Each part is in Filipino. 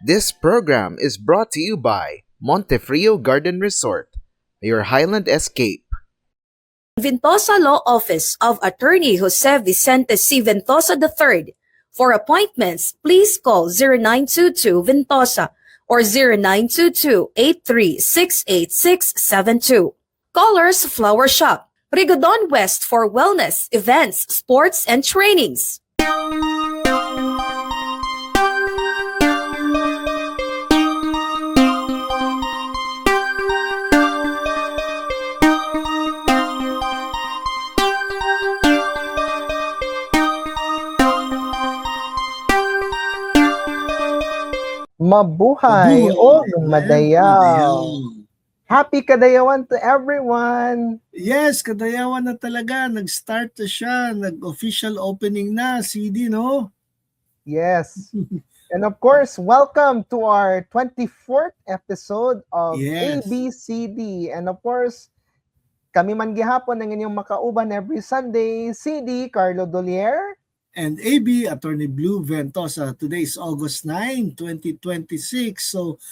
This program is brought to you by Montefrio Garden Resort, your Highland escape. Ventosa Law Office of Attorney Jose Vicente C. Ventosa III. For appointments, please call 0922 Ventosa or 0922-83-68672. Callers Flower Shop, Rigodon West for wellness, events, sports, and trainings. Mabuhay o madayaw. Madayaw. Happy Kadayawan to everyone! Yes, Kadayawan na talaga. Nag-start na siya. Nag-official opening na. CD, no? Yes. And of course, welcome to our 24th episode of Yes. ABCD. And of course, kami man gihapon ng inyong makauban every Sunday, CD Carlo Dolier. And AB, Attorney Blue Ventosa. Today is August 9, 2026. So,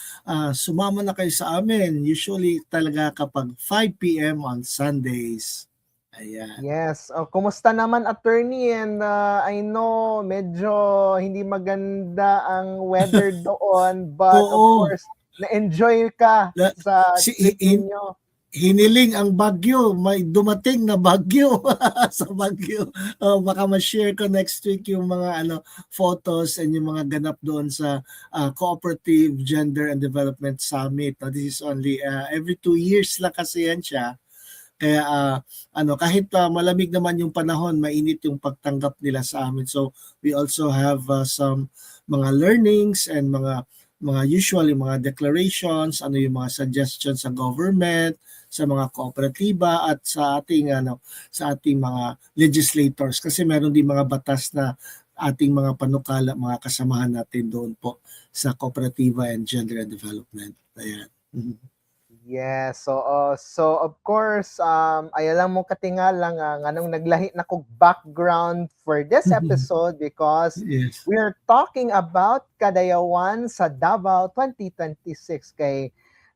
sumama na kayo sa amin. Usually talaga kapag 5 p.m. on Sundays. Ayan. Yes. Kumusta naman, attorney? And I know medyo hindi maganda ang weather doon. But of Oo. course, na-enjoy ka sa trip ninyo. Hiniling ang bagyo, may dumating na bagyo sa bagyo. Baka ma-share ko next week yung mga photos and yung mga ganap doon sa Cooperative Gender and Development Summit. This is only every 2 years lang kasi yan siya. Kaya kahit malamig naman yung panahon, mainit yung pagtanggap nila sa amin. So we also have some mga learnings and mga usually mga declarations, yung mga suggestions sa government, sa mga kooperatiba at sa ating mga legislators kasi meron din mga batas na ating mga panukala, mga kasamahan natin doon po sa Kooperatiba and Gender and Development. Ayan. Yes. So of course, ay lang mo katingal lang anong naglahi na kog background for this episode because Yes. we are talking about Kadayawan sa Davao 2026 kay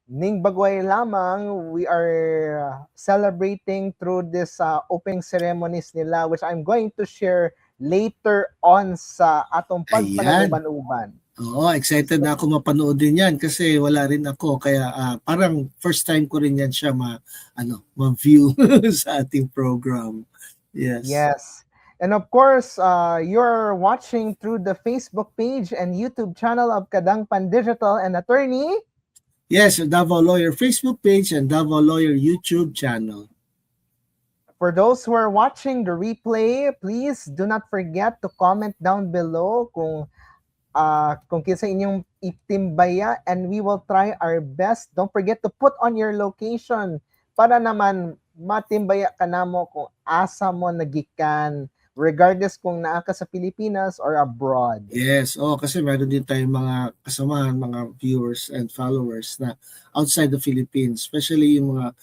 ning bagway lamang we are celebrating through this opening ceremonies nila which I'm going to share later on sa atong pagpanaguban-uban. Oo, excited na ako mapanood din yan kasi wala rin ako kaya parang first time ko rin yan siya ma-view sa ating program. Yes. Yes. And of course, you're watching through the Facebook page and YouTube channel of Kadangpan Digital and Attorney. Yes, the Davao Lawyer Facebook page and Davao Lawyer YouTube channel. For those who are watching the replay, please do not forget to comment down below kung kinsa inyong itimbaya and we will try our best. Don't forget to put on your location para naman matimbaya ka namo kung asa mo nagikan regardless kung naa ka sa Pilipinas or abroad. Yes, kasi meron din tayong mga kasamahan, mga viewers and followers na outside the Philippines, especially yung mga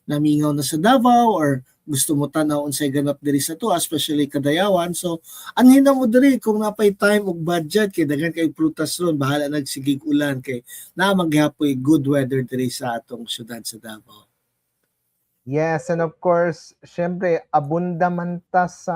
namingaw na sa Davao or gusto mo tanaw unsay ganap diri sa to, especially Kadayawan. So, anhin na mo diri kung napay time ug budget kay daghan kay prutas ron, bahala nagsigig ulan kay na maghapoy good weather diri sa atong syudad sa Davao. Yes, and of course, syempre, abunda man ta sa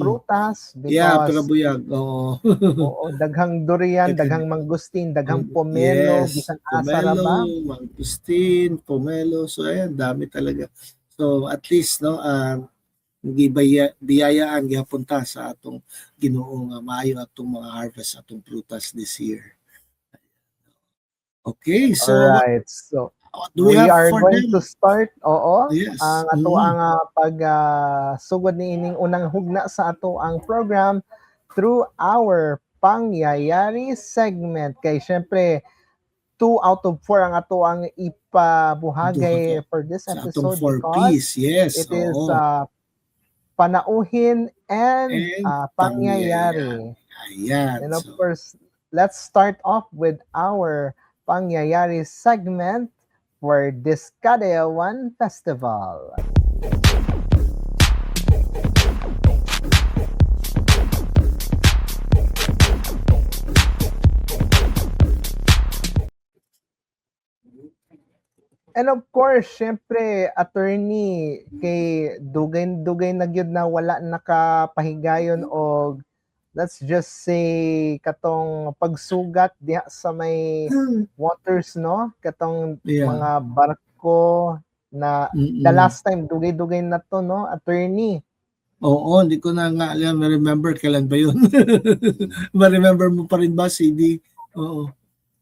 prutas because Yeah, pero buyag. Oo. oo, daghang durian, daghang mangustin, daghang pomelo, Yes, bisan asa ra ba? pomelo, mangustin, pomelo. So ayan, dami talaga. So at least biyayaan gyapon ta sa atong Ginoo nga maayo atong mga harvest atong prutas this year. Okay, so Alright, so do we we have are for going them? to start, Yes. ang ato ang sugod ni ining unang hugna sa ato ang program through our pangyayari segment. Kay syempre, 2 out of 4 ang ato ang ipabuhagay for this Sa atong episode 4 Ps, yes. it is oo. panauhin and And pangyayari. Ayan. And of So, course, let's start off with our pangyayari segment for this Kadayawan Festival. And of course, syempre, attorney, kay dugay-dugay na gyud na wala nakapahigayon og let's just say katong pagsugat diha sa may waters, no? Katong Yeah. mga barko na the Mm-mm. last time dugay-dugay na to, no, attorney? Oo, hindi ko na nga alam, na-remember kailan ba yun. Ma-remember mo pa rin ba, CD? Oo.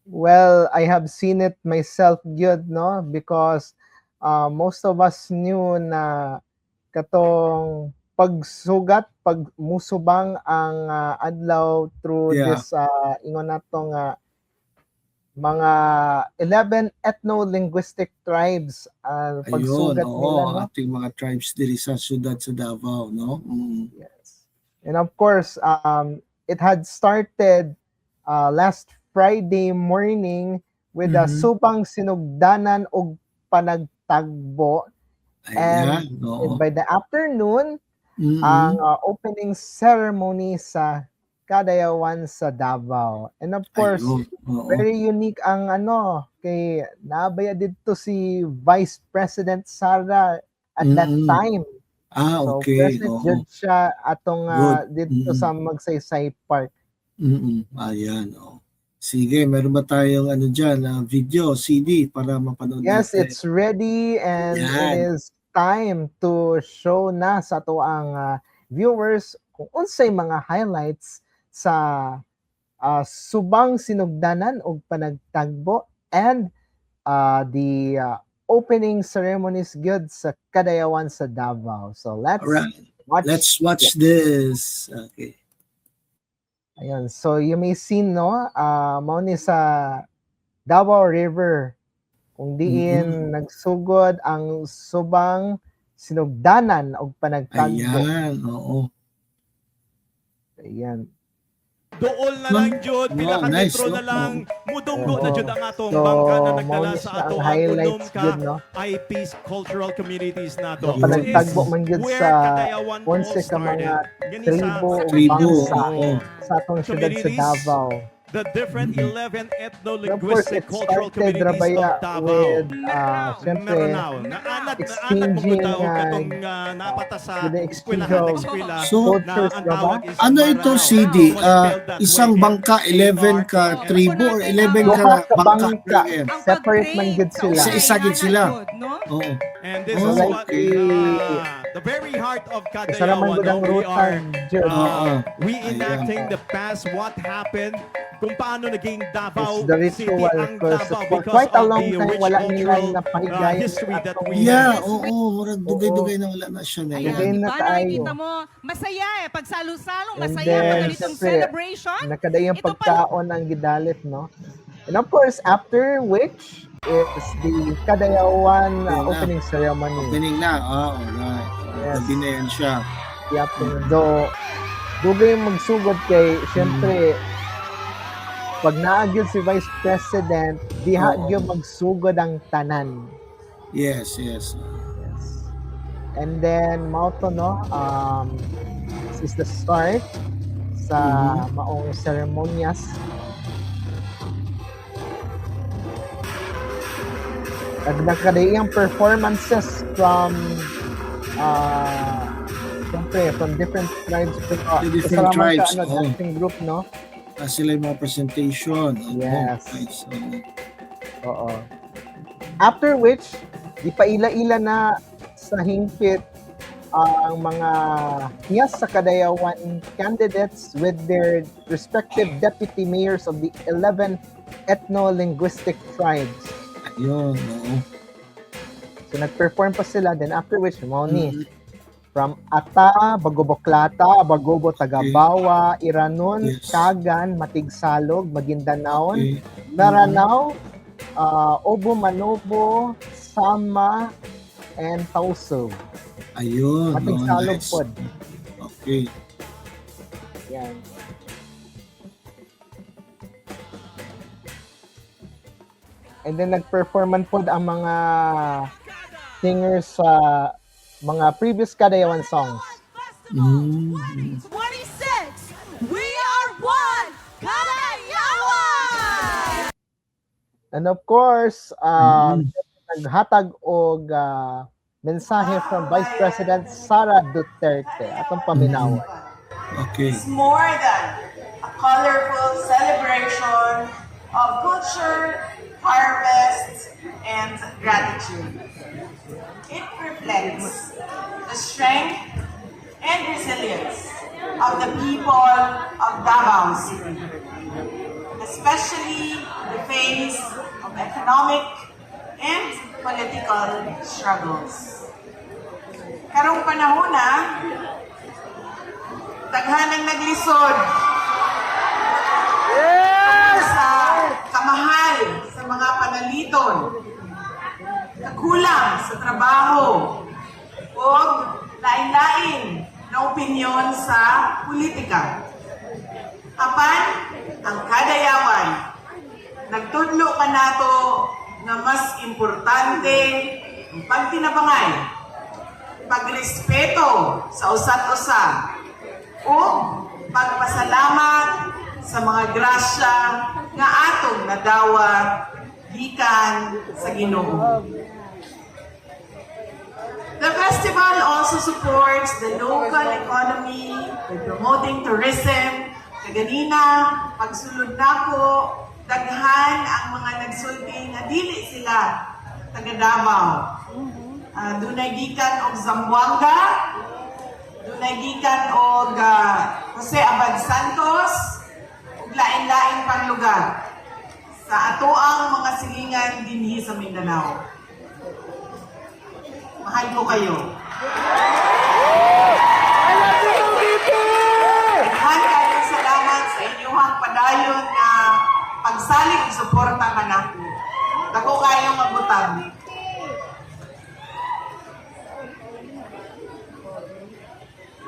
Well, I have seen it myself good, no? Because most of us knew na katong pagsugat, pagmusubang ang adlaw through Yeah. this ingon natong mga 11 ethno-linguistic tribes Ayun, pagsugat nila, oo, no? ating mga tribes diri sa syudad sa Davao, no? Yes. And of course, it had started last Friday morning with a Mhm. subang sinugdanan og panagtagbo. Ayan, And oo. by the afternoon, Mm-mm. ang opening ceremony sa Kadayawan sa Davao. And of course, Ayun, oo. very unique ang kay nabaya dito si Vice President Sara at that Mm-mm. time. So Okay, present oo. jud siya atong Good. dito sa Magsaysay Park. Ayan, oo. Sige, meron ba tayong dyan, video, CD para mapanood Yes, natin? it's ready and it Yan. is time to show na sa to ang viewers kung unsay mga highlights sa subang sinugdanan og panagtagbo and the opening ceremonies good sa Kadayawan sa Davao. So Alright. watch. Let's watch this. Okay. Ayun. So you may see, no, mao ni sa Davao River kung diin nagsugod ang subang sinugdanan og panagtagbo. Ayan, oo. Ayan. Dool na lang jud pila ka nice, metro no? na lang mudunggo na jud ang atong So, bangka na mao nagdala ni sa siya ato ang ang highlights ka good, no? IP's cultural communities nato. So, panagtagbo man gyud Where sa Kadayawan all onse ka mga started. Gani tribo o Tribo, bangsa oo. sa atong syudad sa Communities, Davao. the different 11 And of course, ethno-linguistic it cultural started communities rabaya of Davao. with syempre Meron naanad exchanging, mo katong napata sa with the eskwelahan exchange of eskwela So, na cultures ang ba? tawag is Ano ito, Maranao. CD? Isang bangka, 11 ka tribo or 11 ka Duha ka bangka? bangka. Again? Separate man gud sila. Isa gid sila. Oo. And this Oh, is what okay. the very heart of Isa naman Kadayawan. gud ang We are rutan jud. Oo. reenacting the past, what happened, kung paano naging Davao It's the City ritual ang because Davao for because quite a of long the time rich wala nila cultural napahigayon history that we Yeah, have. oo. Murag dugay-dugay na wala na siya na Ayan. yan. na Paano tayo. nakikita mo, masaya pag salo-salong, And masaya then, pag ganitong syempre, celebration. Nakadayang Ito pa- pagkaon ang gidalit, no? And of course, after which is the Kadayawan Ayan na. opening ceremony. Opening na. Alright. Yes. Gabi na yan siya. The afternoon. Do dugay magsugod kay syempre pag naagyo si Vice President, diha Oo. gyud magsugod ang tanan. Yes. Yes. And then mao to, no, this is the start sa maong seremonyas. Nagkadayang performances from syempre from different tribes. The different Isa lamang tribes, Sa, oo. dancing group, no? Sila yung mga presentation. Yes. Nice. Oo. After which, ipaila-ila na sa hingpit ang mga hiyas sa Kadayawan candidates with their respective deputy mayors of the 11 ethno-linguistic tribes. Ayun, oo. So nag-perform pa sila, then after which, mao ni from Ata, Bagoboklata, Bagobo, Tagabawa, Iranon, Yes. Kagan, Matigsalog, Maguindanaon, Okay. Maranao, Obo Manobo, Sama, and Tauso. Ayun. Matigsalog nice. pod. Okay. Yan. And then nag-performan pod ang mga singers sa mga previous Kadayawan songs. Mm. 26, we are one, Kadayawan! And of course, naghatag og mensahe from Vice President Sara Duterte atong paminawan. Okay. It's more than a colorful celebration of culture, harvest, and gratitude. It reflects the strength and resilience of the people of Davao City, especially in the face of economic and political struggles. Karong panahon na, daghanang naglisod sa kamahal sa mga panaliton, kakulang sa trabaho, o lain-lain na opinyon sa politika. Apan, ang kadayawan, nagtudlo ka nato na mas importante ang pagtinabangay, pagrespeto sa usa't-usa, o pagpasalamat sa mga grasya nga atong nadawat gikan sa Ginoo. The festival also supports the local economy by promoting tourism. Kaganina, pagsulod nako, daghan ang mga nagsulti nga dili sila taga Davao. Dunay gikan og Zamboanga, dunay gikan og Jose Abad Santos, ug lain-lain pang lugar sa atoang mga silingan dinhi sa Mindanao. Mahal ko kayo. Daghan kayong salamat sa inyong padayon na pagsalig ug suporta kanako. Dako kayong mabutan.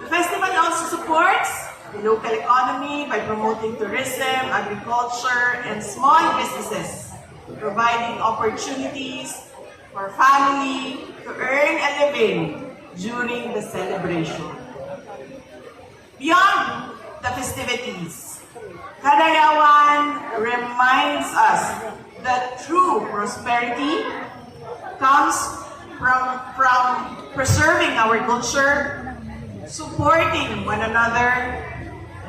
The festival also supports the local economy by promoting tourism, agriculture, and small businesses, providing opportunities for family to earn a living during the celebration. Beyond the festivities, Kadayawan reminds us that true prosperity comes from preserving our culture, supporting one another,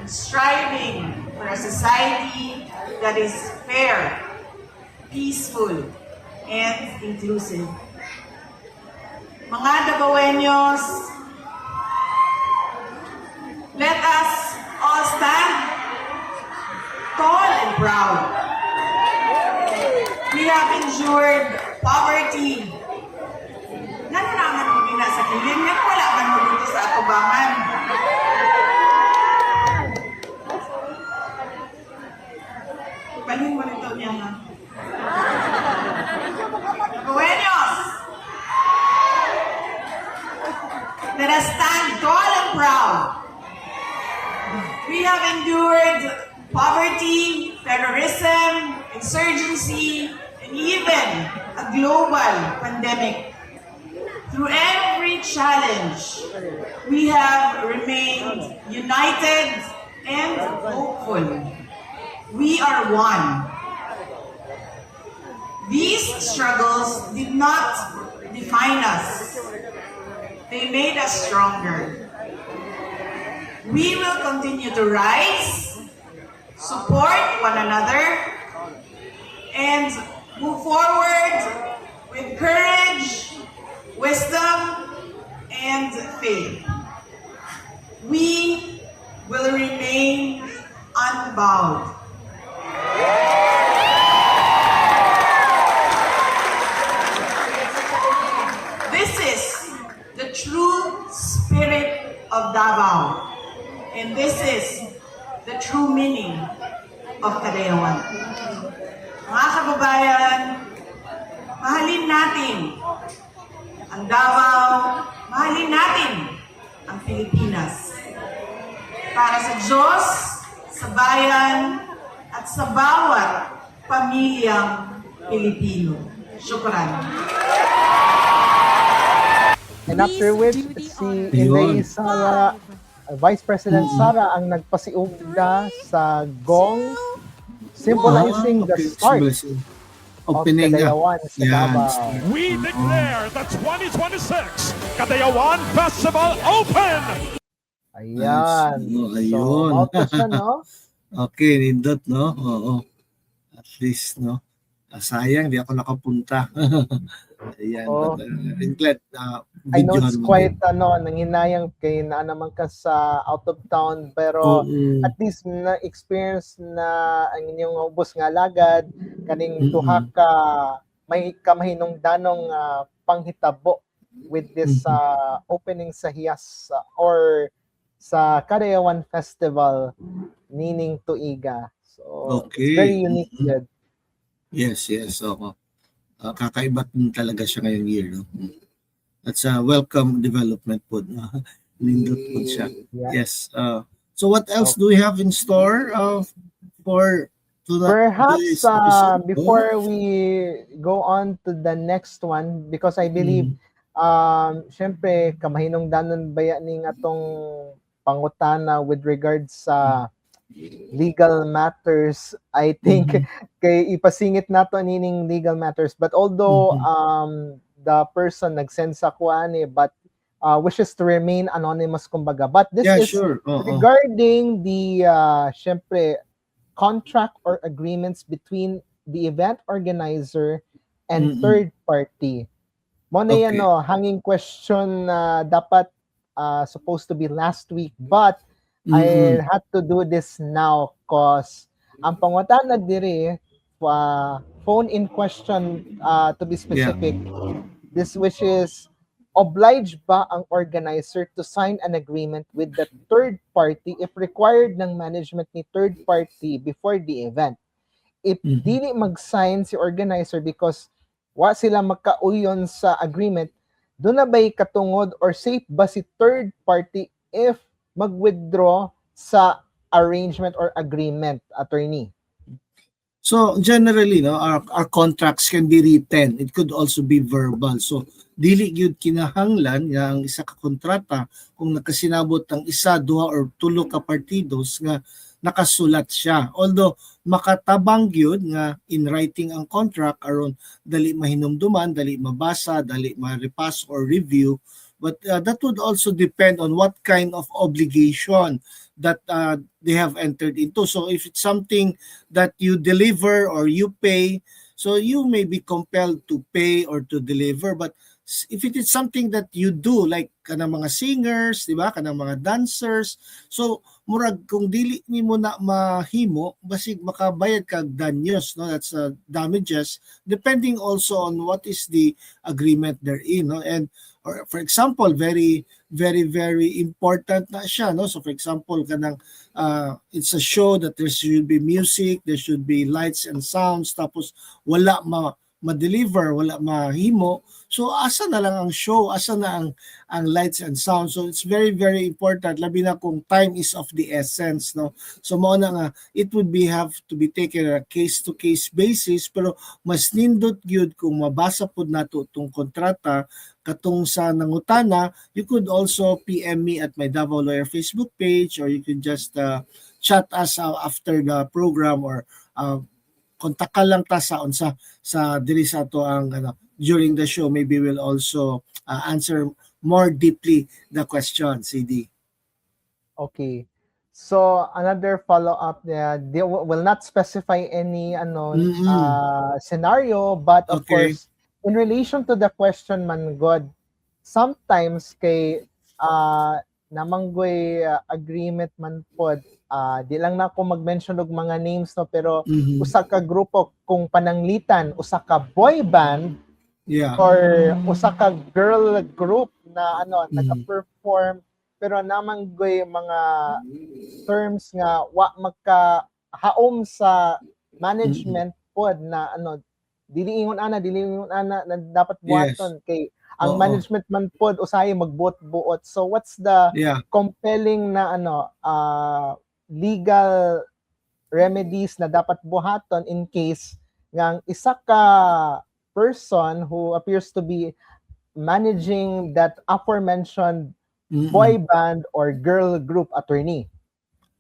and striving for a society that is fair, peaceful, and inclusive. Mga Davaoeños, let us all stand tall and proud. We have endured poverty. Nananaman mo din sa kilin, yan wala man mo dito sa atubangan. Balhin mo rin ito niya nga. Davaoeños, let us stand tall and proud. We have endured poverty, terrorism, insurgency, and even a global pandemic. Through every challenge, we have remained united and hopeful. We are one. These struggles did not define us. They made us stronger. We will continue to rise, support one another, and move forward with courage, wisdom, and faith. We will remain unbowed. This is the true spirit of Davao. And this is the true meaning of Kadayawan. Mga kababayan, mahalin natin ang Davao, mahalin natin ang Pilipinas. Para sa Diyos, sa bayan, at sa bawat pamilyang Pilipino. Syukran. And after which, si Inay Sara, Vice President Sara ang nagpasiugda sa gong, symbolizing the start opening na. Kadayawan sa Yan. Davao. We declare the 2026 Kadayawan Festival open! Ayan. Oh, So, ayun. mauto siya, no? Okay, nindot, no? Oo. At least, no? Sayang, di ako nakapunta. Ayan. Oh. But, I'm glad I know it's videohan mo quite, din. nanghinayang kay na naman ka sa out of town, pero Oo. at least na-experience na ang inyong ubos nga lagad, kaning Mm-mm. duha ka, may kamahinong danong panghitabo with this opening sa Hiyas or sa Kadayawan Festival meaning Tuiga. So, it's very Okay. unique yun. Yes, yes. Oo. Kakaiba din talaga siya ngayong year. No? That's a welcome development po. Nindot po siya. Yeah. Yes. So what else do we have in store for Perhaps today's episode? before we go on to the next one, because I believe, syempre, kamahinong danon baya ning atong pangutana with regards sa legal matters, I think, kay ipasingit nato nining legal matters. But although the person nagsend sa kuan but wishes to remain anonymous kumbaga. But this Yeah, is sure. Oo. regarding the syempre contract or agreements between the event organizer and third party. Mo na yan, Okay. no, hanging question na dapat supposed to be last week, but I had to do this now cause ang pangutana diri phone in question to be specific. This which is obliged ba ang organizer to sign an agreement with the third party if required ng management ni third party before the event. If dili mag-sign si organizer because wa sila magkauyon sa agreement, doon na ba'y katungod or safe ba si third party if mag-withdraw sa arrangement or agreement, attorney? So generally, no, our contracts can be written. It could also be verbal. So dili gyud kinahanglan nga ang isa ka kontrata kung nakasinabot ang isa, duha or tulo ka partidos nga nakasulat siya. Although makatabang gyud nga in writing ang contract aron dali mahinumduman, dali mabasa, dali ma-repass or review. But that would also depend on what kind of obligation that they have entered into. So if it's something that you deliver or you pay, so you may be compelled to pay or to deliver. But if it is something that you do, like kanang mga singers, di ba, kanang mga dancers, so murag kung dili nimo na mahimo, basig makabayad kag danyos, no? That's damages, depending also on what is the agreement therein, no? And or for example, very important na siya, no? So for example, kanang it's a show that there should be music, there should be lights and sounds, tapos wala ma-deliver, wala mahimo. So asa na lang ang show, asa na ang lights and sound. So it's very important, labi na kung time is of the essence, no? So mao na nga it would have to be taken on a case to case basis, pero mas nindot gyud kung mabasa pud nato tong kontrata katong sa nangutana. You could also PM me at my Davao Lawyer Facebook page, or you could just chat us after the program, or kontak ka lang ta sa unsa sa diri sa ato ang during the show. Maybe we'll also answer more deeply the question, CD. Okay. So another follow-up, they will not specify any scenario, but of Okay. course, in relation to the question man God, sometimes kay namanggoy agreement man pod, di lang na ako mag-mention og mga names, no, pero usa ka grupo kung pananglitan, usa ka boy band Yeah. or usa ka girl group na naka-perform, pero namanggoy mga terms nga wa magka-haom sa management pod na dili ingon ana na dapat buhaton kay ang Oo. management man pod usahay magbuot-buot. So what's the Yeah. compelling na legal remedies na dapat buhaton in case nga ang isa ka person who appears to be managing that aforementioned boy band or girl group, attorney?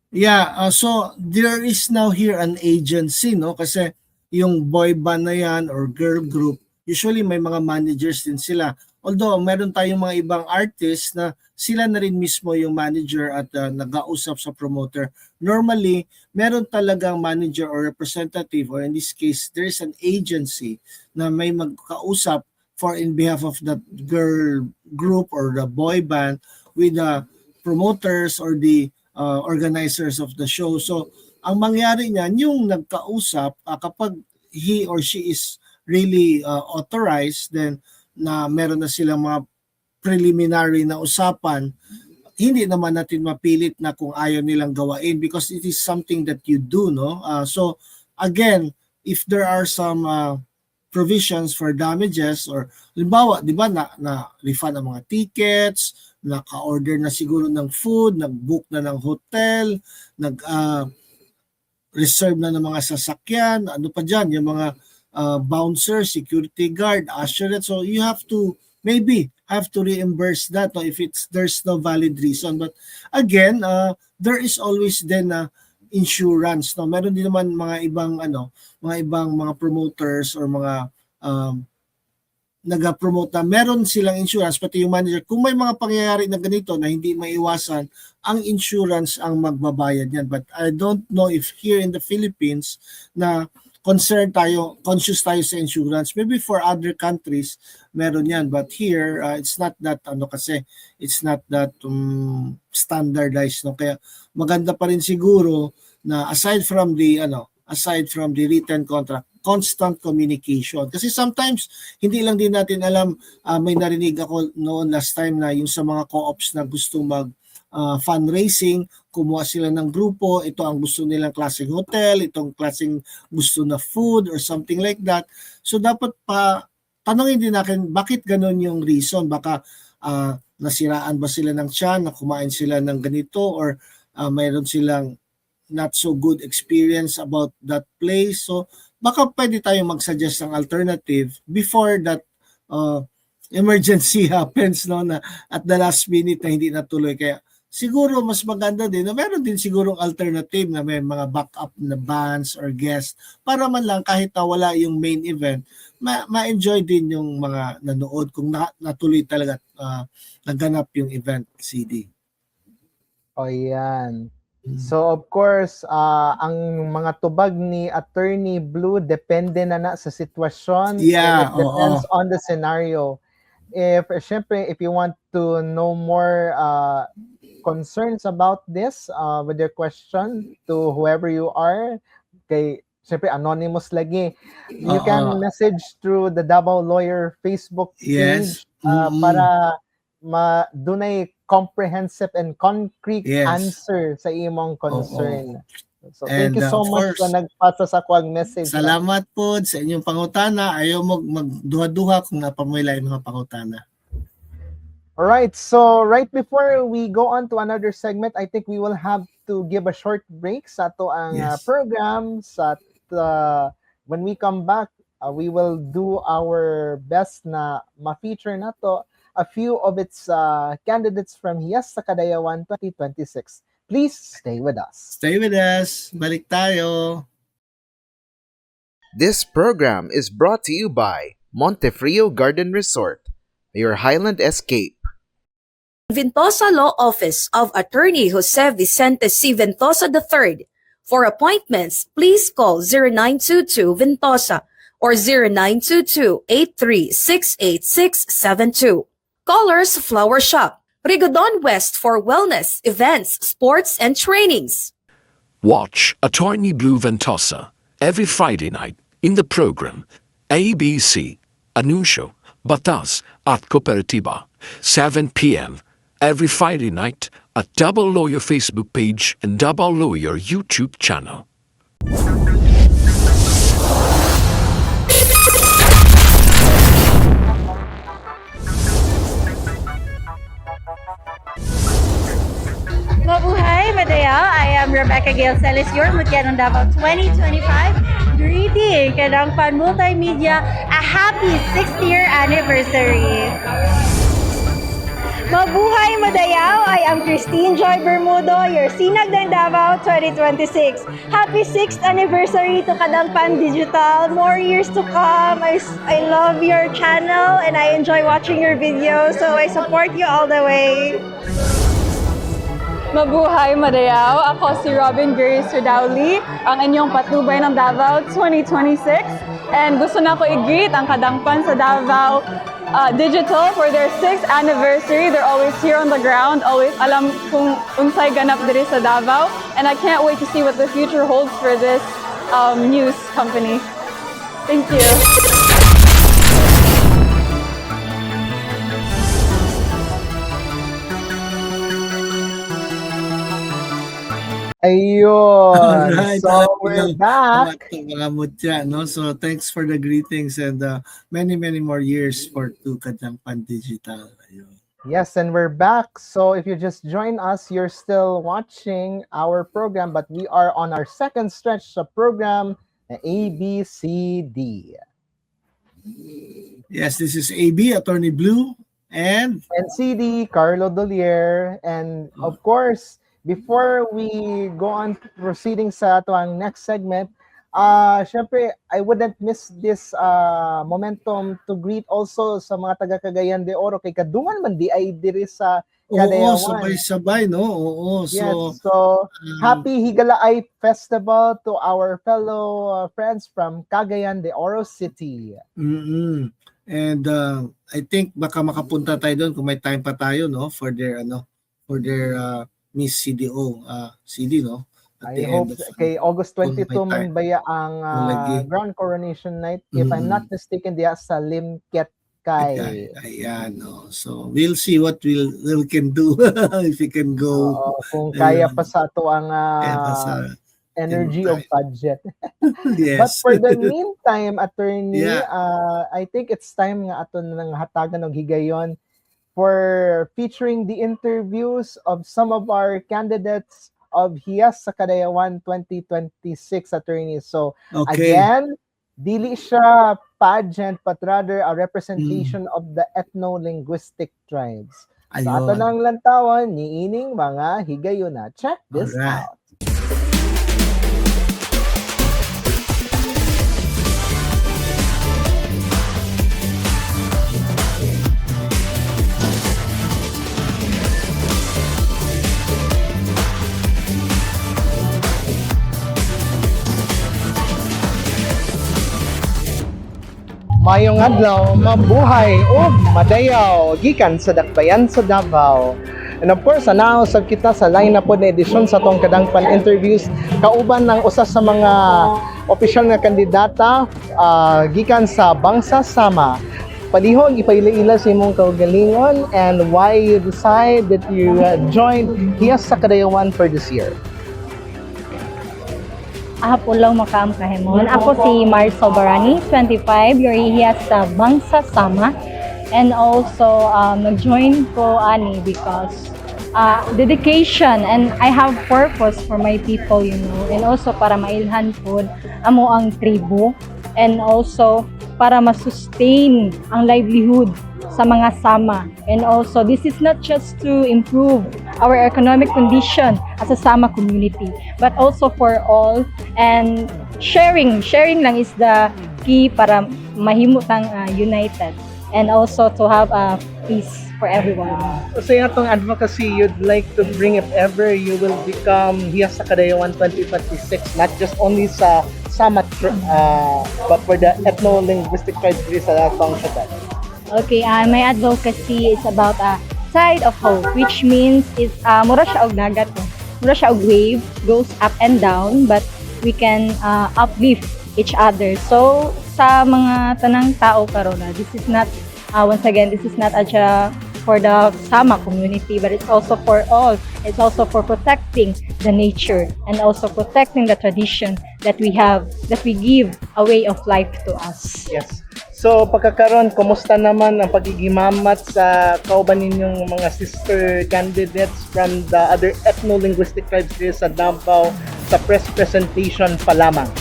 Yeah, so there is now here an agency, no? Kasi yung boy band na yan or girl group, usually may mga managers din sila. Although meron tayong mga ibang artists na sila na rin mismo yung manager at nag-ausap sa promoter. Normally, meron talagang manager or representative, or in this case, there is an agency na may magkausap for in behalf of the girl group or the boy band with the promoters or the organizers of the show. So, ang mangyari niyan, yung nagkausap, kapag he or she is really authorized, then na meron na silang mga preliminary na usapan, hindi naman natin mapilit na kung ayaw nilang gawain because it is something that you do, no? So, again, if there are some provisions for damages or halimbawa, di ba, na refund ang mga tickets, naka-order na siguro ng food, nag-book na ng hotel, reserve na ng mga sasakyan, ano pa dyan, yung mga bouncer, security guard, assurance. So you have to reimburse that, no, if there's no valid reason. But again, there is always then insurance, no. Meron din naman mga ibang mga promoters or mga nag-promote na meron silang insurance, pati yung manager. Kung may mga pangyayari na ganito na hindi maiwasan, ang insurance ang magbabayad yan. But I don't know if here in the Philippines na conscious tayo sa insurance. Maybe for other countries, meron yan. But here, it's not that, it's not that standardized. No? Kaya maganda pa rin siguro na aside from the written contract, constant communication. Kasi sometimes, hindi lang din natin alam, may narinig ako noon last time na yung sa mga co-ops na gusto fundraising, kumuha sila ng grupo, ito ang gusto nilang klaseng hotel, itong klaseng gusto na food or something like that. So dapat tanongin din natin, bakit ganun yung reason? Baka nasiraan ba sila ng tiyan, na kumain sila ng ganito, or mayroon silang not so good experience about that place. So baka pwede tayong mag-suggest ng alternative before that emergency happens, no, na at the last minute na hindi natuloy. Kaya siguro mas maganda din na meron din sigurong alternative na may mga backup na bands or guests para man lang kahit na wala yung main event, ma-enjoy din yung mga nanood kung natuloy talaga naganap yung event, CD. O yan. So of course, ang mga tubag ni Attorney Blue depende na sa sitwasyon. Yeah, and it depends on the scenario. If you want to know more concerns about this, with your question to whoever you are, syempre anonymous lagi, you can message through the Davao Lawyer Facebook page. Yes. Para dunay comprehensive and concrete answer sa imong concern. So thank you so much sa nagpasa sa kuwag message. Salamat po sa inyong pangutana. Ayaw mo magduha-duha kung napamula yung mga pangutana. Alright, so right before we go on to another segment, I think we will have to give a short break sa ato ang program. When we come back, we will do our best na ma-feature na to a few of its candidates from Yes sa Kadayawan 2026. Please stay with us. Stay with us. Balik tayo. This program is brought to you by Montefrio Garden Resort, your Highland escape. Ventosa Law Office of Attorney Jose Vicente C. Ventosa III. For appointments, please call 0922 Ventosa or 0922-83-68672. Colors Flower Shop, Rigodon West for wellness, events, sports, and trainings. Watch Attorney Blue Ventosa every Friday night in the program ABC Anuncio Batas at Cooperativa, 7 p.m. every Friday night at Double Lawyer Facebook page and Double Lawyer YouTube channel. Mabuhay, Madaya! I am Rebecca Gail Celis, your Mutya ng Davao 2025. Greeting Kadang Pan Multimedia, a happy 6th year anniversary! Mabuhay Madayaw! I am Christine Joy Bermudo, your Sinag ng Davao 2026. Happy 6th anniversary to Kadampan Digital. More years to come. I love your channel and I enjoy watching your videos, so I support you all the way. Mabuhay Madayaw! Ako si Robin Grace Redauli, ang inyong patnubay ng Davao 2026. And gusto na ko i-greet ang Kadampan sa Davao Digital for their 6th anniversary. They're always here on the ground, always alam kung unsay ganap diri sa Davao. And I can't wait to see what the future holds for this news company. Thank you. Ayun. Alright, So we're back. Mga mutya, no? So thanks for the greetings and many more years for to Kadampan Digital. Ayun. Yes, and we're back. So if you just joined us, you're still watching our program, but we are on our second stretch of program, ABCD. Yes, this is AB, Attorney Blue, and CD, Carlo Dolier. And of course, before we go on proceeding sa ating next segment, syempre, I wouldn't miss this momentum to greet also sa mga taga Cagayan de Oro kay kadungan man di ay diri sa Cagayan. oo, sabay-sabay, no? Oo, so, Yes, so happy Higalaay Festival to our fellow friends from Cagayan de Oro City. And I think baka makapunta tayo doon kung may time pa tayo, no? For their Miss CDO, CD, no? At I the hope end of, kay August 22 kung man may baya ang lagi. Grand Coronation Night. If I'm not mistaken, diya sa Limket Kay. Ayan, no? So we'll see what we can do if we can go. Kung kaya pa sa ato ang Kaya pa sa energy of budget. yes. But for the meantime, attorney, Yeah. I think it's time nga ato nang hatagan og higayon for featuring the interviews of some of our candidates of HIAS sa Kadayawan 2026, attorney. So Okay. again, dili siya pageant but rather a representation of the ethno-linguistic tribes. Sa Ayun. ato nang lantawan, niining mga higayon na. Check this Alright. out. Mayong adlaw, mabuhay ug madayaw gikan sa dakbayan sa Davao. And of course, anausab kita sa line-up pod na edisyon sa tong Kadampan interviews kauban ng usa sa mga opisyal nga kandidata gikan sa Bangsa Sama. Palihog ipaila-ila sa imong kaugalingon and why you decide that you joined HIAS sa Kadayawan for this year. Ako lang makaamkahimon. Ako si Marcel Barani, 25, your HIAS sa Bangsa Sama. And also, nag-join ko ani because dedication and I have purpose for my people, you know. And also para mailhan po amo ang tribu. And also para ma-sustain ang livelihood sa mga Sama. And also, this is not just to improve our economic condition as a Sama community, but also for all. And sharing lang is the key para mahimo tang united. And also to have a peace for everyone. So yung atong advocacy you'd like to bring if ever you will become HIAS sa Kadayawan 2026, not just only sa Sama but for the ethno-linguistic tribes sa atong syudad. Okay, my advocacy is about a side of hope, which means is mura siya og dagat, mura siya og wave, goes up and down, but we can uplift each other. So sa mga tanang tao karon, this is not once again, this is not for the Sama community, but it's also for all. It's also for protecting the nature and also protecting the tradition that we have, that we give a way of life to us. Yes. So pagkakaroon, kumusta naman ang pagigimamat sa kauban ninyong mga sister candidates from the other ethno-linguistic tribes here sa Davao sa press presentation pa lamang?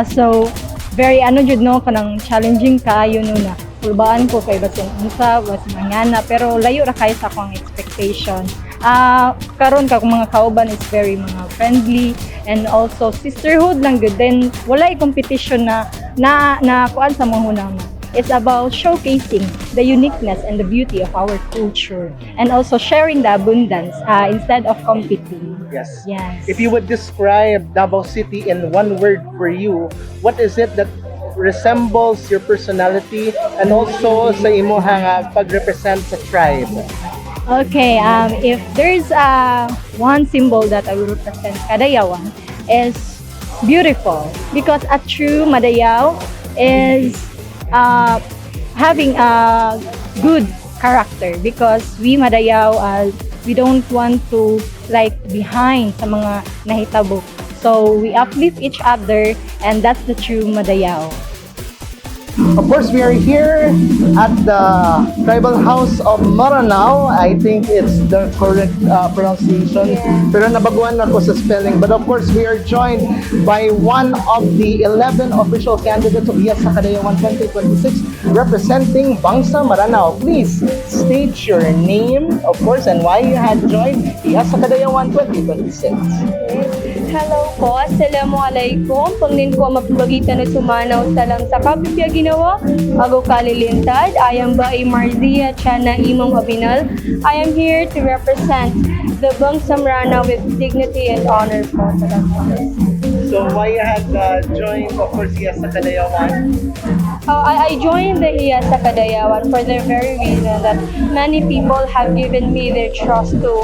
So very jud no kanang challenging kaayo no na Kulbaan ko kay basin unsa, basin mangana, pero layo ra kayo sa akong expectation. Karon ka mga kauban is very mga friendly and also sisterhood lang good. Then wala competition na kuan sa mga hunang. It's about showcasing the uniqueness and the beauty of our culture and also sharing the abundance instead of competing. Yes. Yes. If you would describe Davao City in one word for you, what is it that resembles your personality and also sa imong pag-represent sa tribe? Okay, if there's one symbol that I will represent Kadayawan is beautiful because a true Madayaw is having a good character because we Madayaw we don't want to like behind sa mga nahitabo. So we uplift each other and that's the true Madayaw. Of course, we are here at the Tribal House of Maranao. I think it's the correct pronunciation. Pero nabaguan ako sa spelling. But of course, we are joined by one of the 11 official candidates of Iyas sa Kadayawan 2026 representing Bangsa Maranao. Please state your name, of course, and why you had joined Iyas sa Kadayawan 2026. Hello po, Assalamualaikum. Pangnin ko mapagitan na sumanaw salam sa kapitya ginawa. Ago kalilintad, I am Bae Marzia Chana Imong Abinal. I am here to represent the Bangsa Maranao with dignity and honor po. So why you had joined, of course, Iyas sa Kadayawan? I joined the Iyas sa Kadayawan for the very reason that many people have given me their trust to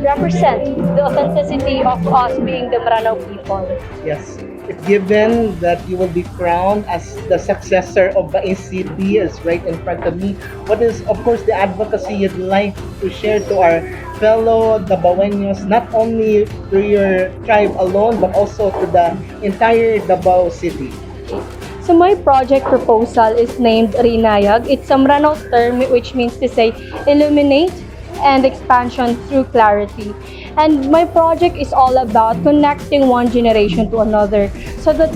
represent the authenticity of us being the Maranao people. Yes. If given that you will be crowned as the successor of Bae City is right in front of me, what is, of course, the advocacy you'd like to share to our fellow Dabaweños, not only to your tribe alone, but also to the entire Davao City? So my project proposal is named Rinayag. It's a Maranao term which means to say illuminate and expansion through clarity. And my project is all about connecting one generation to another so that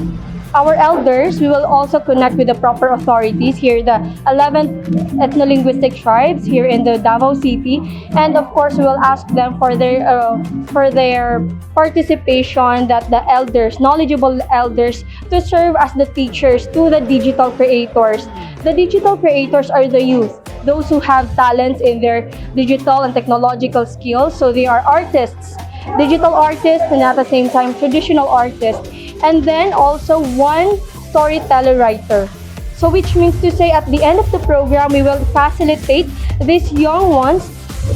our elders, we will also connect with the proper authorities here, the 11 ethno-linguistic tribes here in the Davao City. And of course, we will ask them for their participation, that the elders, knowledgeable elders, to serve as the teachers to the digital creators. The digital creators are the youth, those who have talents in their digital and technological skills. So they are artists, digital artists, and at the same time, traditional artists. And then also one storyteller writer. So which means to say at the end of the program, we will facilitate these young ones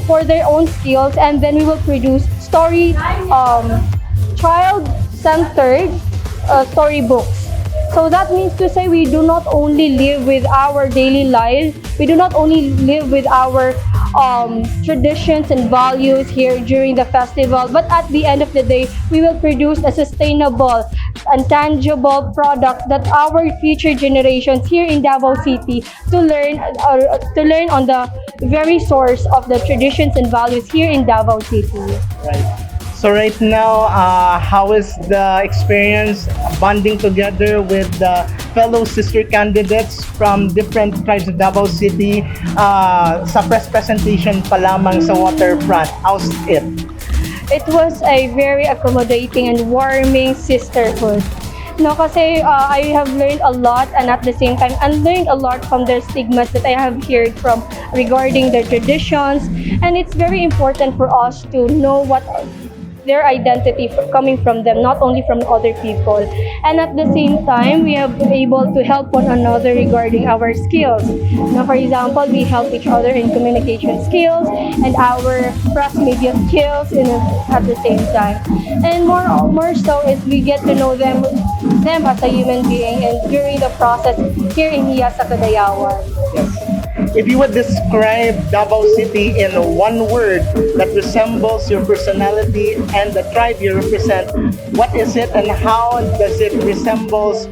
for their own skills, and then we will produce child-centered storybooks. So that means to say we do not only live with our daily lives, we do not only live with our traditions and values here during the festival, but at the end of the day, we will produce a sustainable and tangible product that our future generations here in Davao City to learn on the very source of the traditions and values here in Davao City. Right. So right now, how is the experience bonding together with the fellow sister candidates from different tribes of Davao City sa press presentation pa lamang sa waterfront? How's it? It was a very accommodating and warming sisterhood. No, kasi I have learned a lot, and at the same time, unlearned a lot from their stigmas that I have heard from regarding their traditions. And it's very important for us to know what their identity coming from them, not only from other people. And at the same time, we have been able to help one another regarding our skills. Now, for example, we help each other in communication skills and our press media skills at the same time. And more so is we get to know them as a human being, and during the process here in Iyas sa Kadayawan. Yes. If you would describe Davao City in one word that resembles your personality and the tribe you represent, what is it and how does it resembles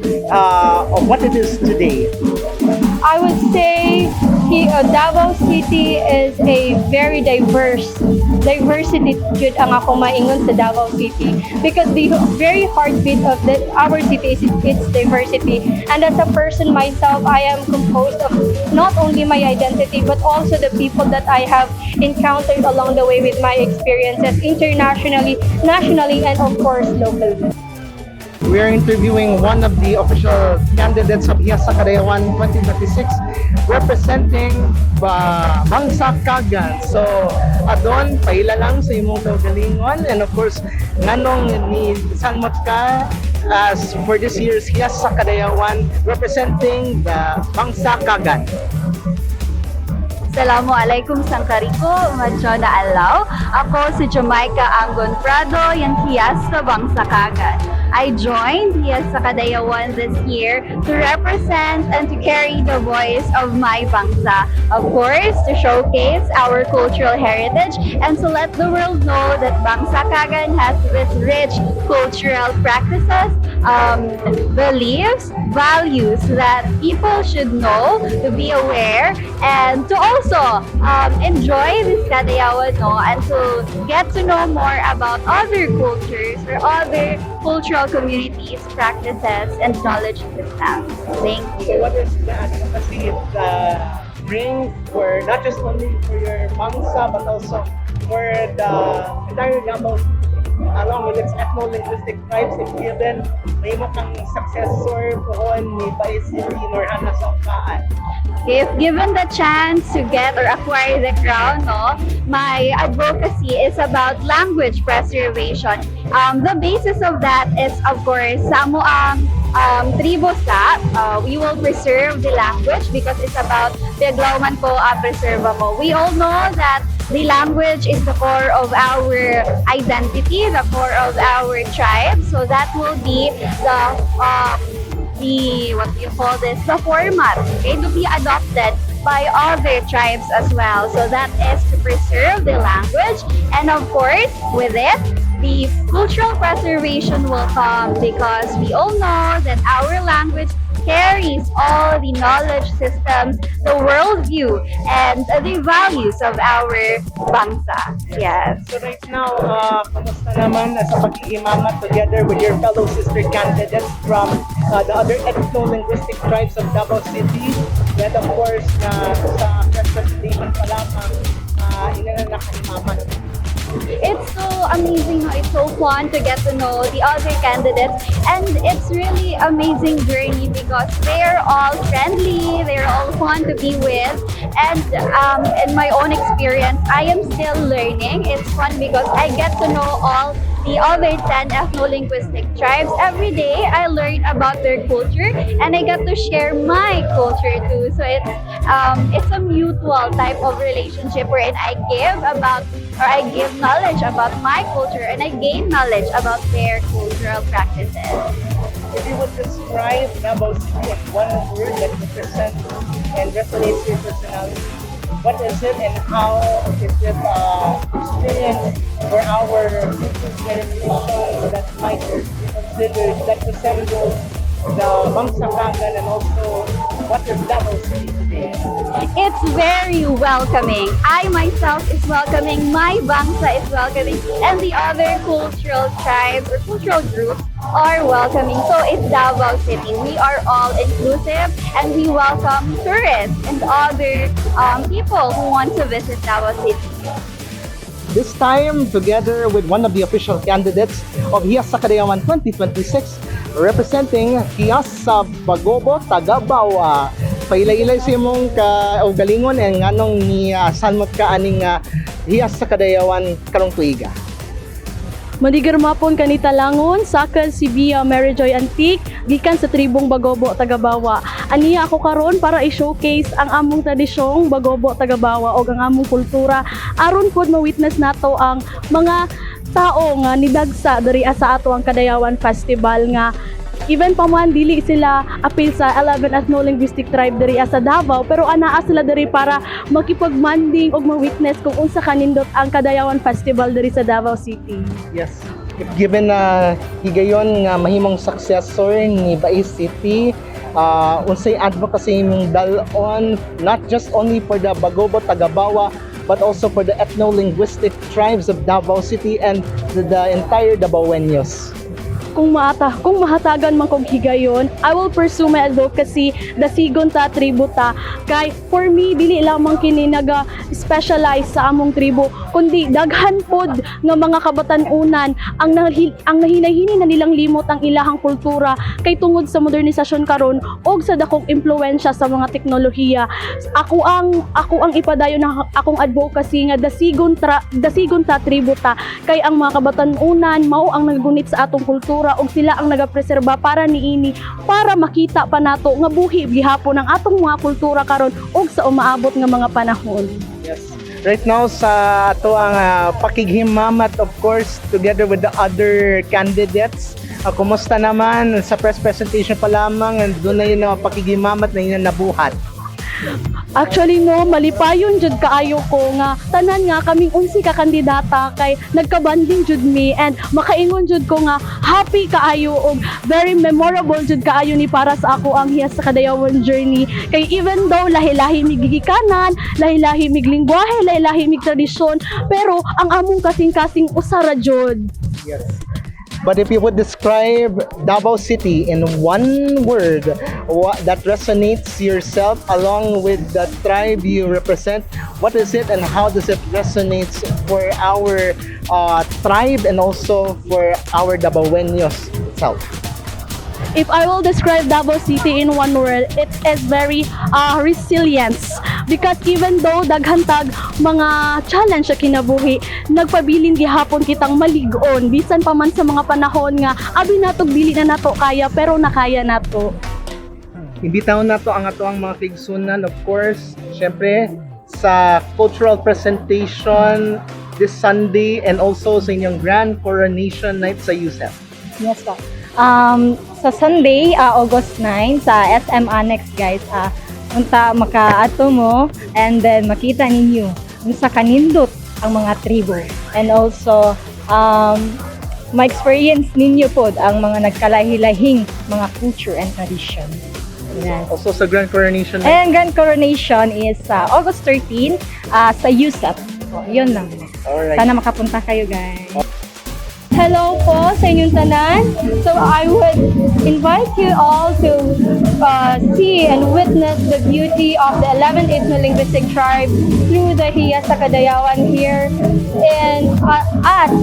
what it is today? I would say Davao City is a very diversity jud ang ako maingon sa Davao City because the very heartbeat of our city is its diversity. And as a person myself, I am composed of not only my identity but also the people that I have encountered along the way with my experiences internationally, nationally, and of course locally. We are interviewing one of the official candidates of Hiyas sa Kadayawan 2026 representing Bangsa Kagan. So, adon, paila lang sa imong kaugalingon and of course, nganong ni Sanmot ka as for this year's Hiyas sa Kadayawan representing the Bangsa Kagan. Assalamualaikum Sangkariko, Madyo na Alaw. Ako si Jamaica Angon Prado, yung Hiyas sa Bangsa Kagan. I joined Hiyas sa Kadayawan this year to represent and to carry the voice of my bangsa. Of course, to showcase our cultural heritage and to let the world know that Bangsa Kagan has this rich cultural practices, beliefs, values that people should know, to be aware, and to also enjoy this Kadayawan, no, and to get to know more about other cultures or other cultural communities, practices, and knowledge systems. Thank you. So what is the advocacy it brings for not just only for your bangsa but also for the entire Davao along with its ethno-linguistic tribes if given may mo kang successor poon ni Bay City Norhana Songkaan. If given the chance to get or acquire the crown, no, my advocacy is about language preservation. The basis of that is, of course, sa amoang tribo sa, we will preserve the language because it's about Biaglauman ko preserva mo. We all know that the language is the core of our identity, the core of our tribe. So that will be what do you call this, the format, okay, to be adopted by other tribes as well. So that is to preserve the language, and of course with it the cultural preservation will come because we all know that our language carries all the knowledge systems, the worldview, and the values of our bangsa. Yes. So right now, kamusta naman sa pag-iimamat together with your fellow sister candidates from the other ethno-linguistic tribes of Davao City, and of course sa presentation pa lamang inanakaimamat. It's so amazing, no? It's so fun to get to know the other candidates, and it's really amazing journey because they're all friendly, they're all fun to be with, and in my own experience, I am still learning. It's fun because I get to know all the other 10 ethno-linguistic tribes. Every day, I learn about their culture, and I get to share my culture too. So it's a mutual type of relationship wherein I give knowledge about my culture and I gain knowledge about their cultural practices. If you would describe Davao City in one word that represents and resonates your personality, what is it and how is it experience for our future generations that might consider that resembles the Bangsa Kagan and also what is Davao City today? It's very welcoming. I myself is welcoming, my bangsa is welcoming, and the other cultural tribes or cultural groups are welcoming. So it's Davao City. We are all inclusive and we welcome tourists and other people who want to visit Davao City. This time, together with one of the official candidates of Hiyas sa Kadayawan 2026, representing Hiyas sa Bagobo, Tagabawa. Pailay-ilay sa imong kaugalingon and nganong ni Sanmot ka aning Hiyas sa Kadayawan karong tuiga. Mandigirmapon kanita langon, sakal si Bia Mary Joy Antique, gikan sa tribong Bagobo, Tagabawa. Aniya ako karon para i-showcase ang among tradisyong Bagobo, Tagabawa o ang among kultura. Aron pod ma-witness nato ang mga tao nga nidagsa diri sa ato ang Kadayawan Festival nga even pa man dili sila apil sa 11 ethno-linguistic tribe diri sa Davao, pero anaa sila diri para makipagmanding og ma-witness kung unsa kanindot ang Kadayawan Festival diri sa Davao City. Yes. If given na higayon nga mahimong successor ni Bay City, unsay advocacy mong dalon, not just only for the Bagobo, Tagabawa, but also for the ethno-linguistic tribes of Davao City and the entire Davaoenos. Kung mahatagan man kog higayon, I will pursue my advocacy dasigon ta tribo ta. Kay for me dili lamang kini naga specialize sa among tribo, kundi daghan pod nga mga kabatan-unan ang nahinahini na nilang limot ang ilahang kultura kay tungod sa modernisasyon karon og sa dakong impluwensya sa mga teknolohiya. Ako ang ipadayon ng akong advocacy nga dasigon ta tribo ta, kay ang mga kabatan-unan mao ang nagagunit sa atong kultura og sila ang nagapreserba para niini, para makita pa nato nga buhi gihapon ang atong mga kultura karon og sa umaabot nga mga panahon. Yes. Right now sa ato ang pakighimamat, of course, together with the other candidates. Kumusta naman sa press presentation pa lamang, doon na yun ang pakighimamat na yun nabuhat? Actually no, malipayon jud kaayo ko nga tanan nga kaming unsi ka kandidata kay nagkabanding jud mi, and makaingon jud ko nga happy kaayo og very memorable jud kaayo ni para sa ako ang Hiyas sa Kadayawan journey. Kay even though lahi-lahi mig gigikanan, lahi-lahi mig lingwahe, lahi-lahi mig tradisyon, pero ang among kasing-kasing usara jud. Yes. But if you would describe Davao City in one word, what that resonates yourself along with the tribe you represent, what is it and how does it resonate for our tribe and also for our Davaoenos itself? If I will describe Davao City in one word, it is very resilience. Because even though daghantag mga challenge sa kinabuhi, nagpabilin gihapon kitang malig-on bisan pa man sa mga panahon nga abi natog dili na nato kaya pero nakaya nato. Imbitaw nato ang ato ang mga kaigsunan, of course, syempre sa cultural presentation this Sunday and also sa inyong grand coronation night sa USEP. Yes po. Sa Sunday, August 9, sa SM Annex, guys, unta makaato mo and then makita ninyo sa kanindot ang mga tribo, and also ma-experience ninyo po ang mga nagkalahilahing mga culture and tradition. Yes. Also sa grand coronation night. And grand coronation is August 13 sa USEP. So, yun lang. Alright. Sana makapunta kayo, guys. Hello po sa inyong tanan. So I would invite you all to see and witness the beauty of the 11 ethno-linguistic tribes through the Hiyas sa Kadayawan here in at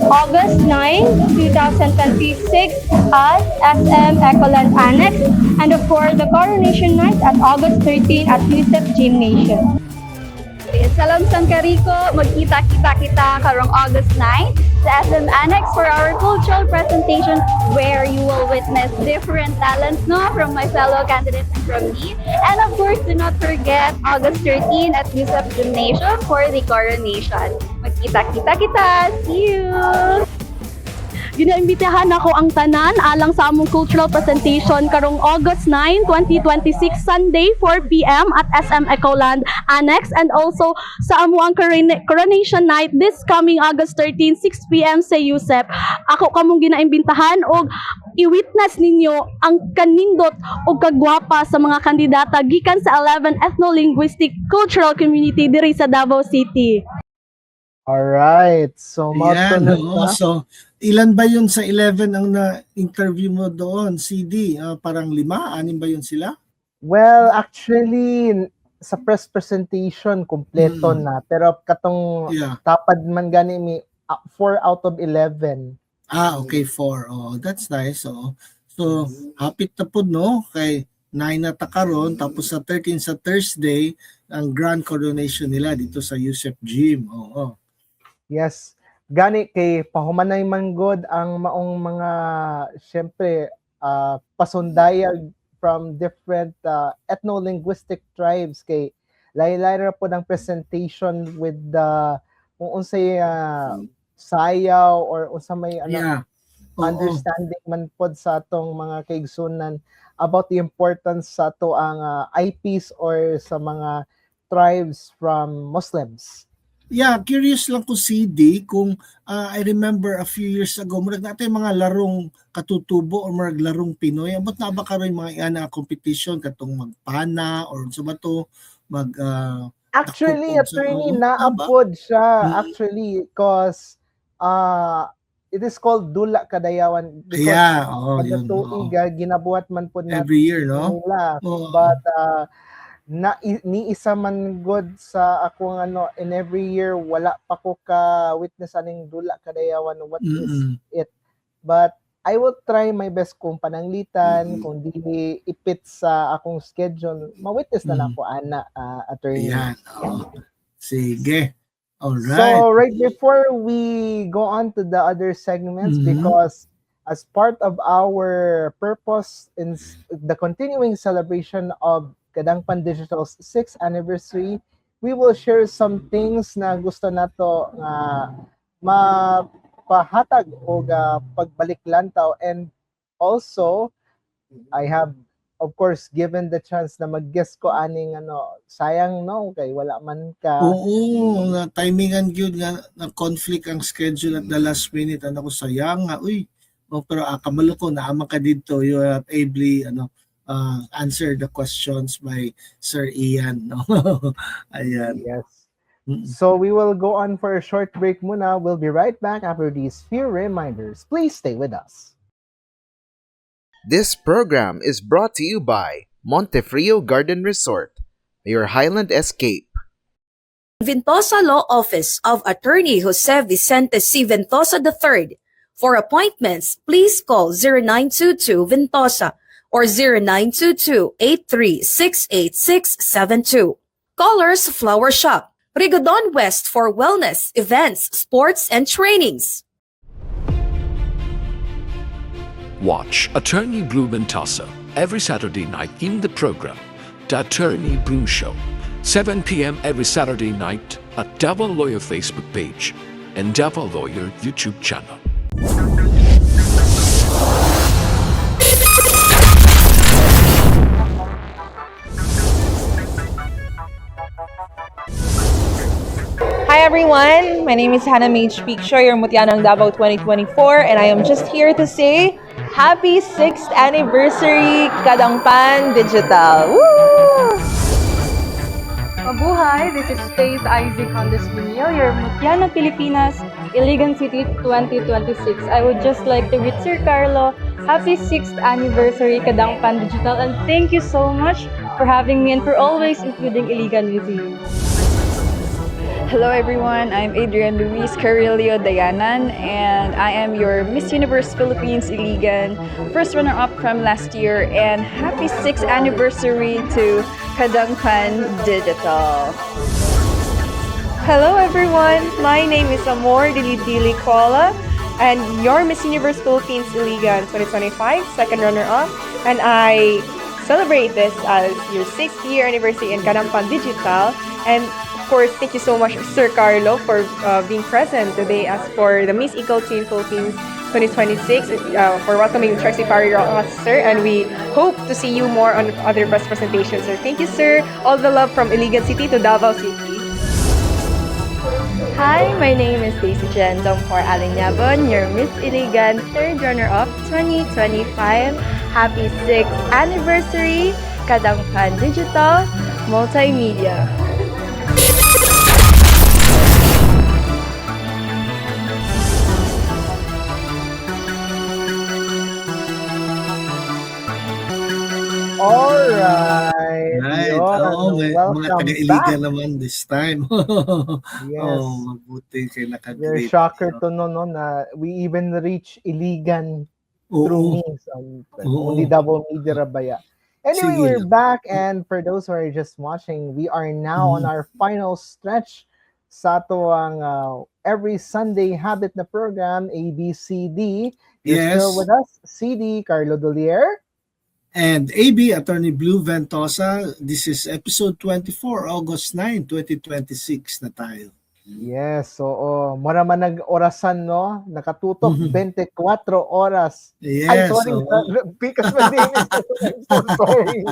August 9, 2026 at SM Ecoland Annex, and of course the coronation night at August 13 at USEP Gymnasium. Salam San Carico, magkita-kita kita karong August 9 sa SM Annex for our cultural presentation where you will witness different talents from my fellow candidates and from me. And of course, do not forget August 13 at USEP Gymnasium for the coronation. Magkita-kita kita! See you! Ginaimbitahan ako ang tanan alang sa among cultural presentation karong August 9, 2026 Sunday 4 p.m. at SM Ecoland Annex, and also sa amuang coronation night this coming August 13 6 p.m. sa USEP. Ako kamong ginaimbitahan og i-witness ninyo ang kanindot o kagwapa sa mga kandidata gikan sa 11 ethno-linguistic cultural community diri sa Davao City. Alright. So, So, ilan ba yun sa 11 ang na-interview mo doon, CD? Parang 5, 6 ba yun sila? Well, actually, sa press presentation, kompleto na. Pero katong tapad man gani mi, 4 out of 11. Okay, 4. Oh, that's nice. So, hapit na po, no? Kay 9 na takaron, tapos sa 13 sa Thursday, ang grand coronation nila dito sa USEP Gym. Yes. Gani kay pahumanay man god ang maong mga syempre pasundayag from different ethno-linguistic tribes, kay laylay ra po ng presentation with the kung unsay sayaw or unsa may understanding man pod sa atong mga kaigsunan about the importance sa ato ang IPs or sa mga tribes from Muslims. Yeah, curious lang ko CD kung I remember a few years ago murag natin mga larong katutubo or murag larong Pinoy ambot na ba karon mga ana competition katong magpana or sa ba to mag Actually, dakop sa attorney, oo, ba? naapod siya. Mm. Actually, because it is called Dula Kadayawan. Because Yeah, kada yun. tuig, ginabuhat man po natin Every year, no? nila. Oo. But ni isa man good sa akong in every year wala pa ko ka witness aning Dula Kadayawan what is it. But I will try my best kung pananglitan, kung di ipit sa akong schedule, ma-witness na nako ana, attorney. Ayan. Sige. All right. So right before we go on to the other segments, because as part of our purpose in the continuing celebration of Kadangpan Digital's 6th anniversary, we will share some things na gusto nato nga mapahatag o pagbalik lantaw. And also, I have of course given the chance na mag-guest ko aning sayang no kay wala man ka. Oo, na timingan gyud nga na conflict ang schedule at the last minute ano ko sayang nga uy. Pero kamalo ko naama ka dito you have ably answer the questions by Sir Ian no. Ayan. Yes. So we will go on for a short break muna. We'll be right back after these few reminders. Please stay with us. This program is brought to you by Montefrio Garden Resort, your Highland escape. Ventosa Law Office of Attorney Jose Vicente C. Ventosa III. For appointments, please call 0922 Ventosa or 0922-83-68672. Colors Flower Shop, Rigodon West for wellness, events, sports, and trainings. Watch Attorney Blue Ventosa every Saturday night in the program, The Attorney Blue Show, 7 p.m. every Saturday night at Devil Lawyer Facebook page and Devil Lawyer YouTube channel. Hi everyone, my name is Hannah Mage Picture, your Mutianang Davao 2024, and I am just here to say Happy 6th Anniversary Kadangpan Digital! Woo! Mabuhay! This is Faith Isaac Condes Bunyo, your Mutiana Pilipinas, Iligan City 2026. I would just like to greet Sir Carlo, Happy 6th Anniversary Kadangpan Digital, and thank you so much for having me and for always including Iligan with you. Hello everyone, I'm Adrian Luis Carrillo Dayanan and I am your Miss Universe Philippines Iligan first runner-up from last year, and happy 6th anniversary to Kadangpan Digital. Hello everyone, my name is Amor Dilidili Koala and your Miss Universe Philippines Iligan 2025 second runner-up, and I celebrate this as your 6th year anniversary in Kadangpan Digital. And of course, thank you so much, Sir Carlo, for being present today as for the Miss Equal Team Philippines 2026, for welcoming Tracy Parry Officer, and we hope to see you more on other press presentations. So thank you, sir. All the love from Iligan City to Davao City. Hi, my name is Daisy Jen Dongfor Alinyabon, your Miss Iligan third runner-up 2025. Happy 6th anniversary, Kadangpan Digital Multimedia. Alright. Right. Yun. May mga Welcome taga-Iligan back. naman this time. Yes. Mabuti kayo We're nakagrade. shocker to know no, na we even reach Iligan through me. Only double media rabaya. Anyway, Sige we're lang. back, and for those who are just watching, we are now on our final stretch sa tuwang every Sunday habit na program, ABCD. You're Yes. still with us, CD, Carlo Dolier. And AB, Attorney Blue Ventosa, this is episode 24, August 9, 2026 na tayo. Yes, so mura man nag-orasan, no? Nakatutok 24 oras. Yes. Ay, sorry. Because my name is... I'm so sorry.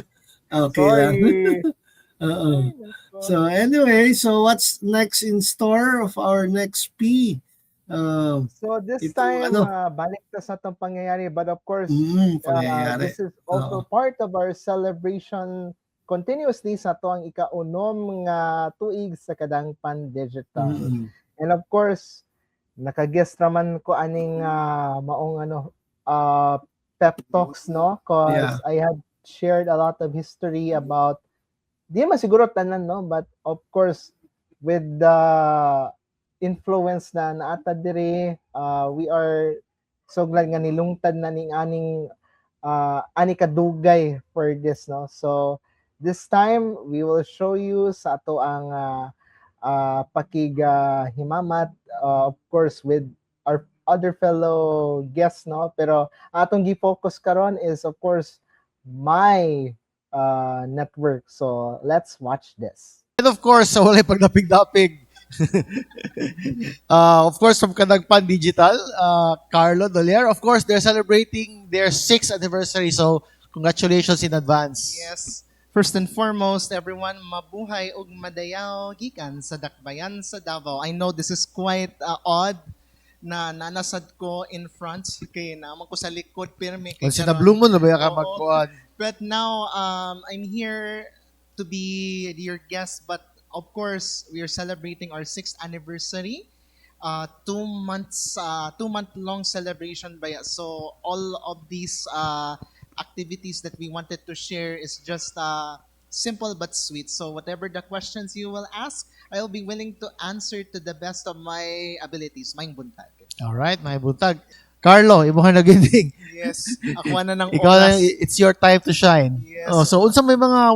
Okay lang. Sorry. Oo. So anyway, so what's next in store of our next P? So this Ito, time, ano? balik na sa itong pangyayari. But of course, Pangyayari. this is also part of our celebration continuously sa to ang ikaunom nga tuig sa Kadangpan Digital. And of course, naka-guest naman ko aning maong pep talks, no? Because I have shared a lot of history about, di man siguro tanan, no? But of course, with the influence na naata diri, we are so glad nga nilungtad na ning ani kadugay for this, no? So this time we will show you sa ato ang pakigahimamat, of course with our other fellow guests, no? Pero atong gi-focus karon is of course my network. So let's watch this. And of course, sa walay pagdapig-dapig, of course, from Kadagpan Digital, Carlo Dolier, of course, they're celebrating their 6th anniversary. So, congratulations in advance. Yes. First and foremost, everyone, mabuhay ug madayaw gikan sa Dakbayan sa Davao. I know this is quite odd na nanasad ko in front kay naman ko sa likod pirmi kay Kasi na-bloom mo na ba ka magkuhan? But now I'm here to be your guest, but of course we are celebrating our 6th anniversary. 2-month long celebration by us. So all of these activities that we wanted to share is just simple but sweet. So whatever the questions you will ask, I'll be willing to answer to the best of my abilities. Maing buntag. All right, may buntag. Carlo, imo ka naginding. Yes, ako na ng Ikaw oras. it's your time to shine. Yes. Oh, so unsa may mga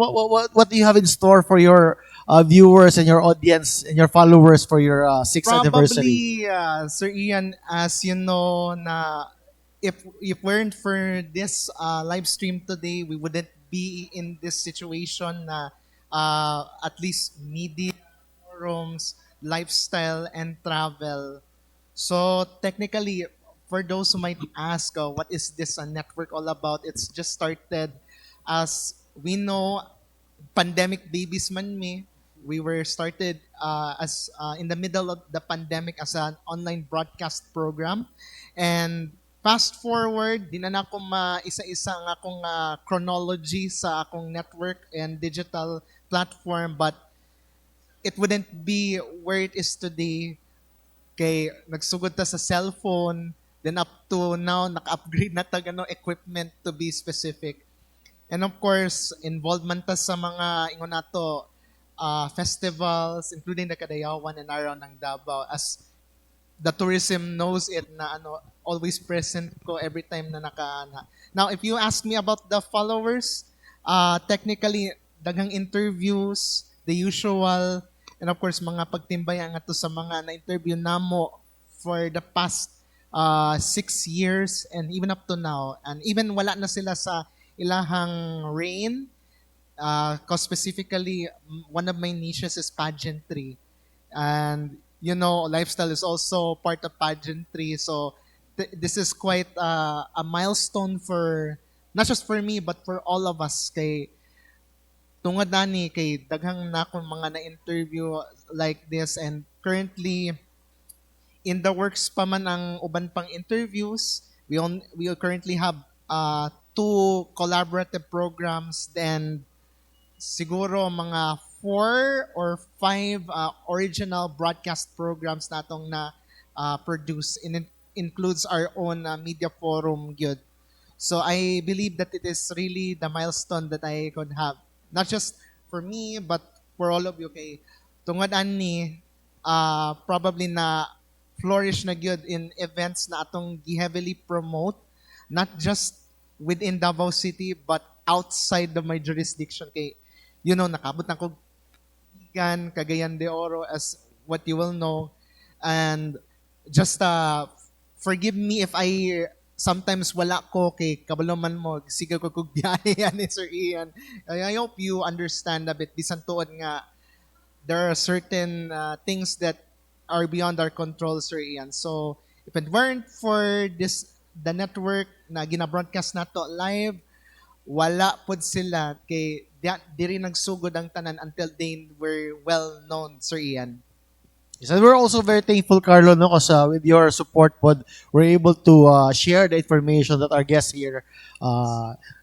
what do you have in store for your viewers and your audience and your followers for your 6th anniversary? Probably, Sir Ian, as you know, na if weren't for this live stream today, we wouldn't be in this situation na at least media, forums, lifestyle, and travel. So technically, for those who might ask, what is this network all about? It's just started as we know, pandemic babies man me. We were started as in the middle of the pandemic as an online broadcast program. And fast forward, di na ako isa-isa ang akong chronology sa akong network and digital platform, but it wouldn't be where it is today. Kay nagsugod ta sa cellphone, then up to now, naka-upgrade na ta equipment to be specific. And of course, involvement ta sa mga ingon nato festivals, including the Kadayawan and around ng Davao, as the tourism knows it na always present ko every time na nakaana. Now, if you ask me about the followers, technically, daghang interviews, the usual, and of course, mga pagtimbaya nga to sa mga na-interview namo for the past 6 years and even up to now. And even wala na sila sa ilahang reign, because specifically, one of my niches is pageantry. And, you know, lifestyle is also part of pageantry. So, this is quite a milestone for, not just for me, but for all of us. Kay, tungod nani kay daghang na akong mga na-interview like this, and currently in the works pa man ang uban pang interviews. We currently have 2 collaborative programs, then siguro mga 4 or 5 original broadcast programs natong na produce, and it includes our own media forum gyud. So I believe that it is really the milestone that I could have, not just for me, but for all of you. Kay tungod ani, probably na flourish na gyud in events na atong heavily promote, not just within Davao City, but outside of my jurisdiction. Kay, you know, nakabot na ko Cagayan de Oro, as what you will know. And just forgive me if I sometimes wala ko kay kabaloman mo, sigaw ko kog biyahe yan ni Sir Ian. I hope you understand a bit. Bisan tuod nga, there are certain things that are beyond our control, Sir Ian. So, if it weren't for the network na gina-broadcast nato live, wala pod sila kay diri nagsugod ang tanan until they were well known, Sir Ian. Yes, and we're also very thankful, Carlo, no, because with your support pod, we're able to share the information that our guests here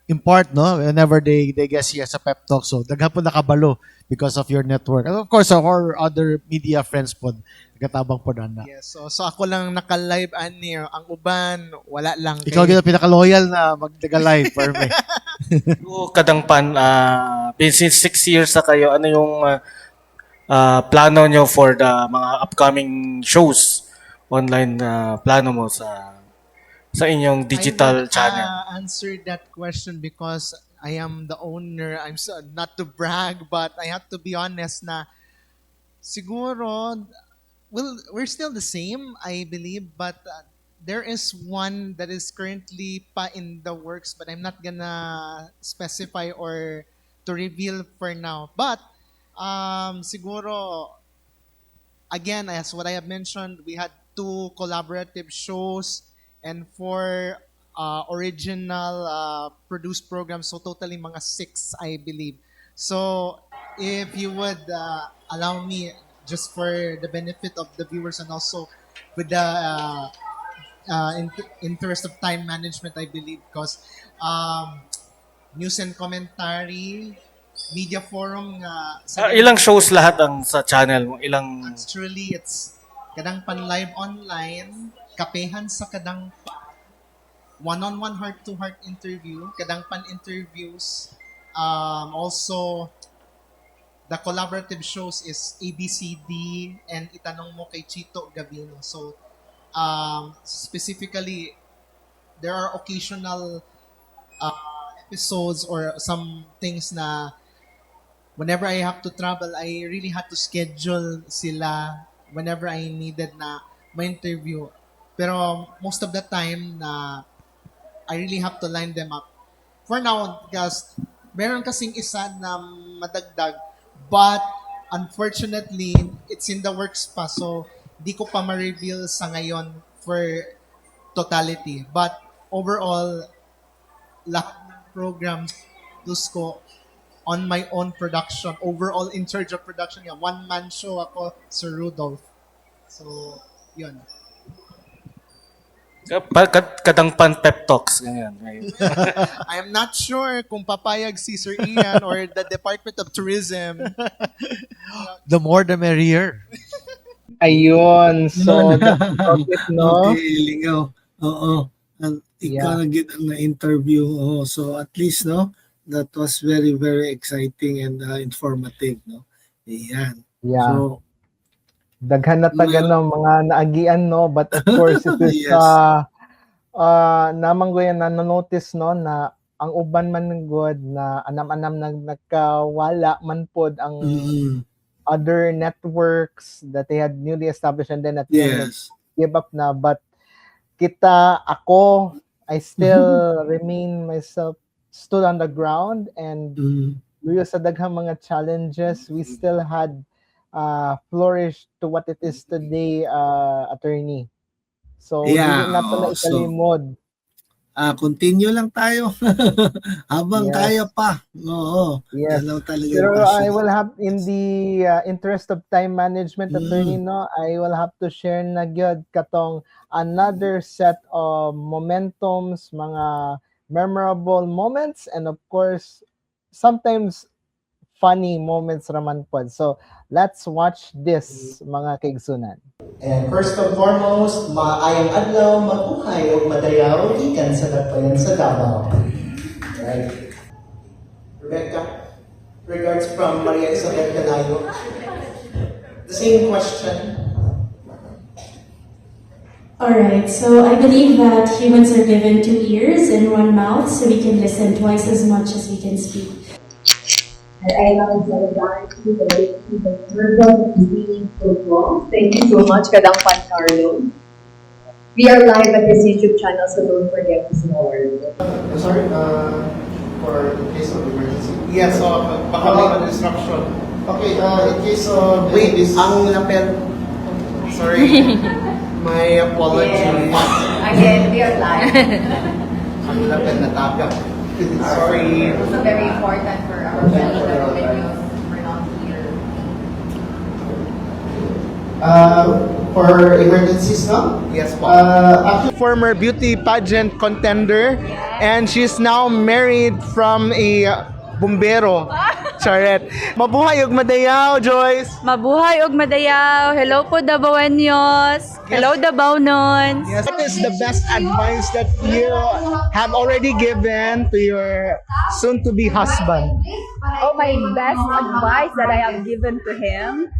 impart, no, whenever they guest here sa Pep Talk. So, daghan po nakabalo because of your network. And of course, our other media friends pod, nagatabang po na. Yes, so ako lang naka-live ani, ang uban wala lang. Ikaw gina pinaka-loyal na magtaga-live, perfect. Kadangpan, since 6 years na kayo, ano yung plano nyo for the mga upcoming shows online, plano mo sa inyong digital channel? I answer that question because I am the owner. I'm so, not to brag, but I have to be honest na siguro, well, we're still the same, I believe, but there is one that is currently pa in the works, but I'm not gonna specify or to reveal for now. But siguro, again, as what I have mentioned, we had 2 collaborative shows and 4 original produced programs, so totally mga 6, I believe. So, if you would allow me, just for the benefit of the viewers and also with the interest of time management, I believe, because news and commentary, media forum, ilang shows lahat ang sa channel mo? Ilang? Actually, it's Kadangpan Live Online, Kapehan sa Kadangpan, one-on-one heart-to-heart interview, Kadangpan Interviews, also the collaborative shows is ABCD and Itanong Mo kay Chito Gavino. So, specifically, there are occasional episodes or some things na whenever I have to travel, I really had to schedule sila whenever I needed na ma-interview. Pero most of the time na I really have to line them up. For now, because meron kasing isa na madagdag, but unfortunately, it's in the works pa. So, di ko pa ma-reveal sa ngayon for totality. But overall, lahat ng programs, ko on my own production, overall in charge of production. Yeah, one-man show ako, Sir Rudolph. So, yun. Kadangpan Pep Talks. Ganyan. I am not sure kung papayag si Sir Ian or the Department of Tourism. The more the merrier. Ayun. So, that's about it, no? Okay, lingaw. Oo. Ikaw ang na-interview. Oh, so at least, no? That was very, very exciting and informative, no? Ayan. Yeah. So, daghan na taga no, mga naagian, no? But of course, it is, Yes. namang ko yan na notice, no, na ang uban man ng good na anam-anam nagkawala man pod ang other networks that they had newly established and then at the end, Yes. give up na. But ako, I still remain myself, stood on the ground and due sa daghang mga challenges, we still had flourished to what it is today, attorney. So, Yeah, hindi na pala so, ikalimod. continue lang tayo. Habang Yes. kaya pa. Oo. Yes. Yan lang talaga Pero yung I passion. will have, in the interest of time management, attorney, no, I will have to share na gyud katong another set of momentums, mga memorable moments, and of course, sometimes funny moments raman pod. So, let's watch this, mga kaigsunan. And first and foremost, maayong adlaw, mabuhay o madayaw, ikan sa nagpayan sa Davao. Right. Rebecca, regards from Maria Isabel Canayo. The same question. Alright, so I believe that humans are given 2 ears and 1 mouth, so we can listen twice as much as we can speak. I love solidarity, the verbal is being fruitful. Thank you so much, Kadangpan Carlo. We are live at this YouTube channel, so don't forget to support. Sorry, for in case of emergency. Yes, so baka may instruction. Okay, in case of Wait, ang lapel. Sorry. My apologies. Again, we are live. ang lapel na taga. Sorry. It's also very important for our family that when we're not here. For emergencies, no? Yes po. Actually, Former beauty pageant contender, and she's now married from a bumbero. Charet. Mabuhay ug madayaw, Joyce. Mabuhay og madayaw. Hello po Dabawenyos. Hello Dabawnon. Yes. What is the best advice that you have already given to your soon-to-be husband? Oh, my best advice that I have given to him,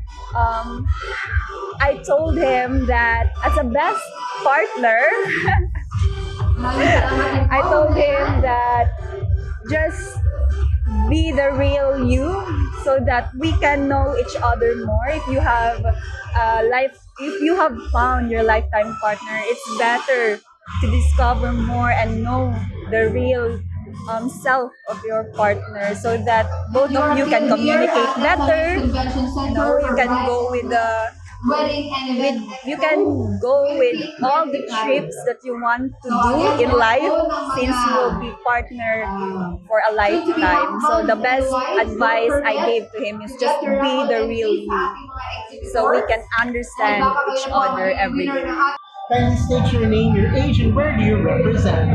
I told him that as a best partner, I told him that just be the real you so that we can know each other more. If you have if you have found your lifetime partner, it's better to discover more and know the real self of your partner so that both of you can communicate better. You can go with you can go with all the trips that you want to do in life since you will be partner for a lifetime. So the best advice I gave to him is just be the real you so we can understand each other every day. kindly state your name, your age, and where do you represent?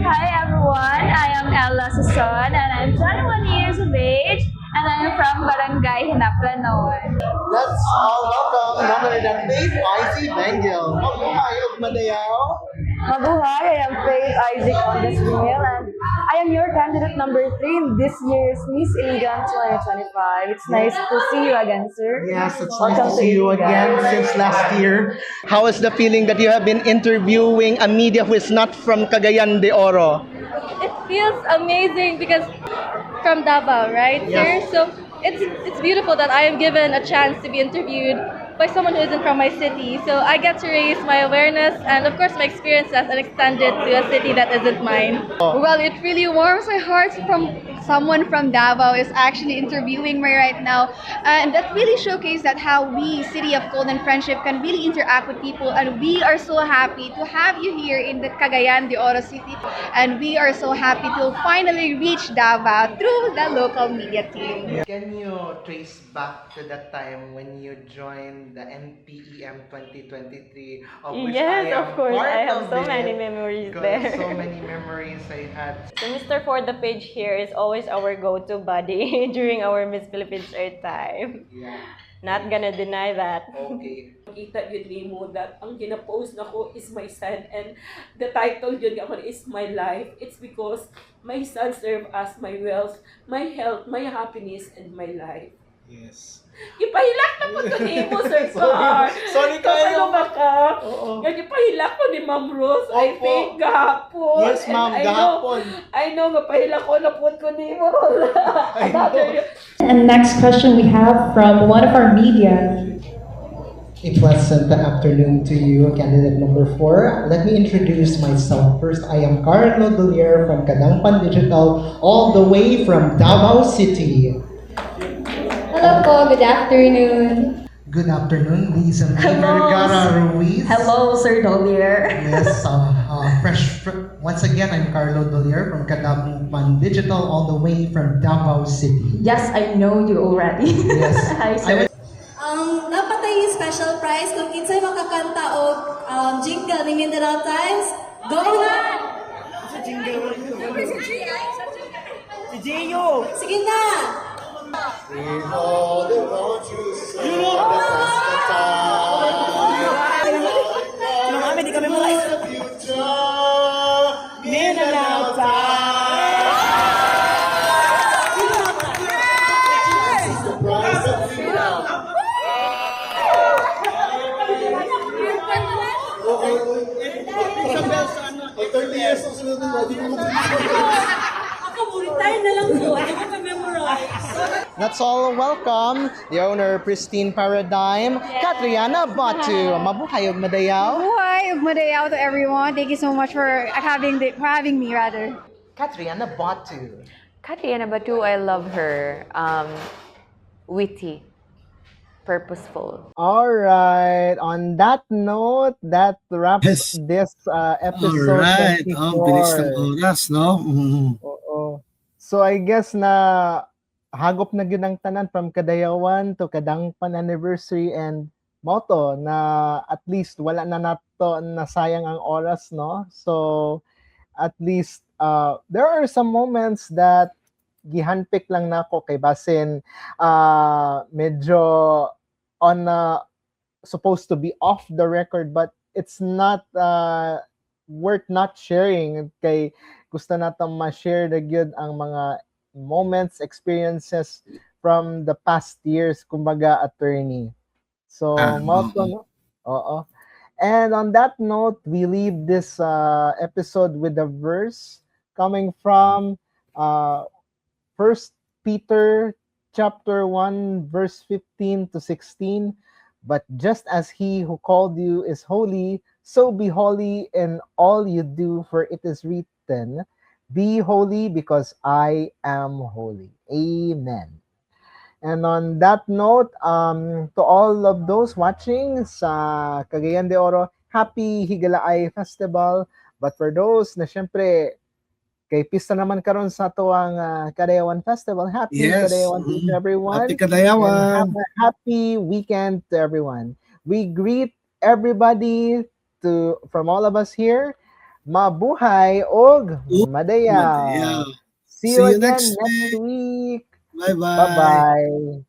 Hi everyone, I am Ella Suson and I'm 21 years of age and I'm from Barangay Hinaplanon. Let's all welcome none other than Faith Isaac Bengal. Mabuhay ug madayaw. Mabuhay, I am Faith Isaac Ondesville and I am your candidate number 3 in this year's Miss Iligan 2025. It's nice to see you again, sir. Yes, it's nice to see you again since last year. How is the feeling that you have been interviewing a media who is not from Cagayan de Oro? It feels amazing because from Davao, right, Yes. sir? So it's beautiful that I am given a chance to be interviewed by someone who isn't from my city. So I get to raise my awareness and of course my experiences and extend it to a city that isn't mine. Well, it really warms my heart from someone from Davao is actually interviewing me right now. And that really showcased that how we, City of Golden Friendship, can really interact with people. And we are so happy to have you here in the Cagayan de Oro City. And we are so happy to finally reach Davao through the local media team. Can you trace back to that time when you joined the NPEM 2023, of which Yes, I am of course. part I have of so it? many memories Got there. So many memories I had. So Mr. For the Page here is always our go-to buddy during our Miss Philippines Earth time. Yeah. Not gonna deny that. Okay. Kita yun mo that ang gina-post na ko is my son and the title yun ako is my life. It's because my son served as my wealth, my health, my happiness, and my life. Yes. Ipahilak na po ito ni mo, Sir Car. Sorry kayo. Kapag ka. Oo. Yan, ipahilak ko ni Ma'am Rose. I think gahapon. Yes, ma'am, And gahapon. I know, mapahilak ko na po ko ni mo. And next question we have from one of our media. A pleasant afternoon to you, candidate number 4. Let me introduce myself. First, I am Carlo Dolier from Kadangpan Digital, all the way from Davao City. Hello po, good afternoon. Good afternoon, Lisa Vergara Ruiz. Hello, Sir Dolier. Yes, once again, I'm Carlo Dolier from Kadangpan Digital, all the way from Davao City. Yes, I know you already. Yes. Hi, sir. Dapat ay special prize kung kinsay makakanta o jingle ni Mindanao Times. Go na! Sa jingle. Si Gio. Sige na! We know the road you saw, the Kami di kami mulai. Mindanao Let's all welcome the owner of Pristine Paradigm, Catriana Batu. Mabuhay ug madayaw. Mabuhay ug madayaw to everyone. Thank you so much for having me rather. Catriana Batu. Catriana Batu, I love her. Witty, purposeful. All right. On that note, that wraps this episode. Alright. 24. Bilis ng oras, no? So I guess na hagop na gyud ang tanan from Kadayawan to Kadangpan anniversary, and moto na at least wala na nato nasayang ang oras, no? So at least there are some moments that gihandpick lang nako kay basin medyo on supposed to be off the record, but it's not worth not sharing kay gusto natong ma-share na gyud ang mga moments, experiences from the past years, kumbaga, attorney. So, moto, no? Oo. And on that note, we leave this episode with a verse coming from 1 Peter chapter 1, verse 15 to 16. But just as he who called you is holy, so be holy in all you do, for it is written, be holy because I am holy. Amen. And on that note, to all of those watching sa Cagayan de Oro, happy Higalaay Festival. But for those na syempre, kay pista naman karon sa tuwang Kadayawan Festival, happy Kadayawan to everyone. Happy Kadayawan. And have a happy weekend to everyone. We greet everybody from all of us here. Mabuhay og madayaw. See you again next week. Bye-bye. Bye-bye.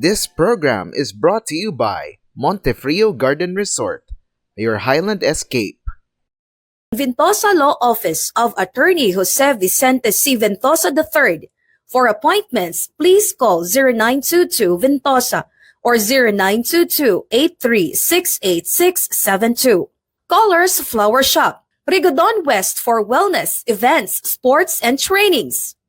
This program is brought to you by Montefrio Garden Resort, your Highland escape. Ventosa Law Office of Attorney Jose Vicente C. Ventosa III. For appointments, please call 0922 Ventosa or 0922-83-68672. Colors Flower Shop, Rigodon West for wellness, events, sports, and trainings.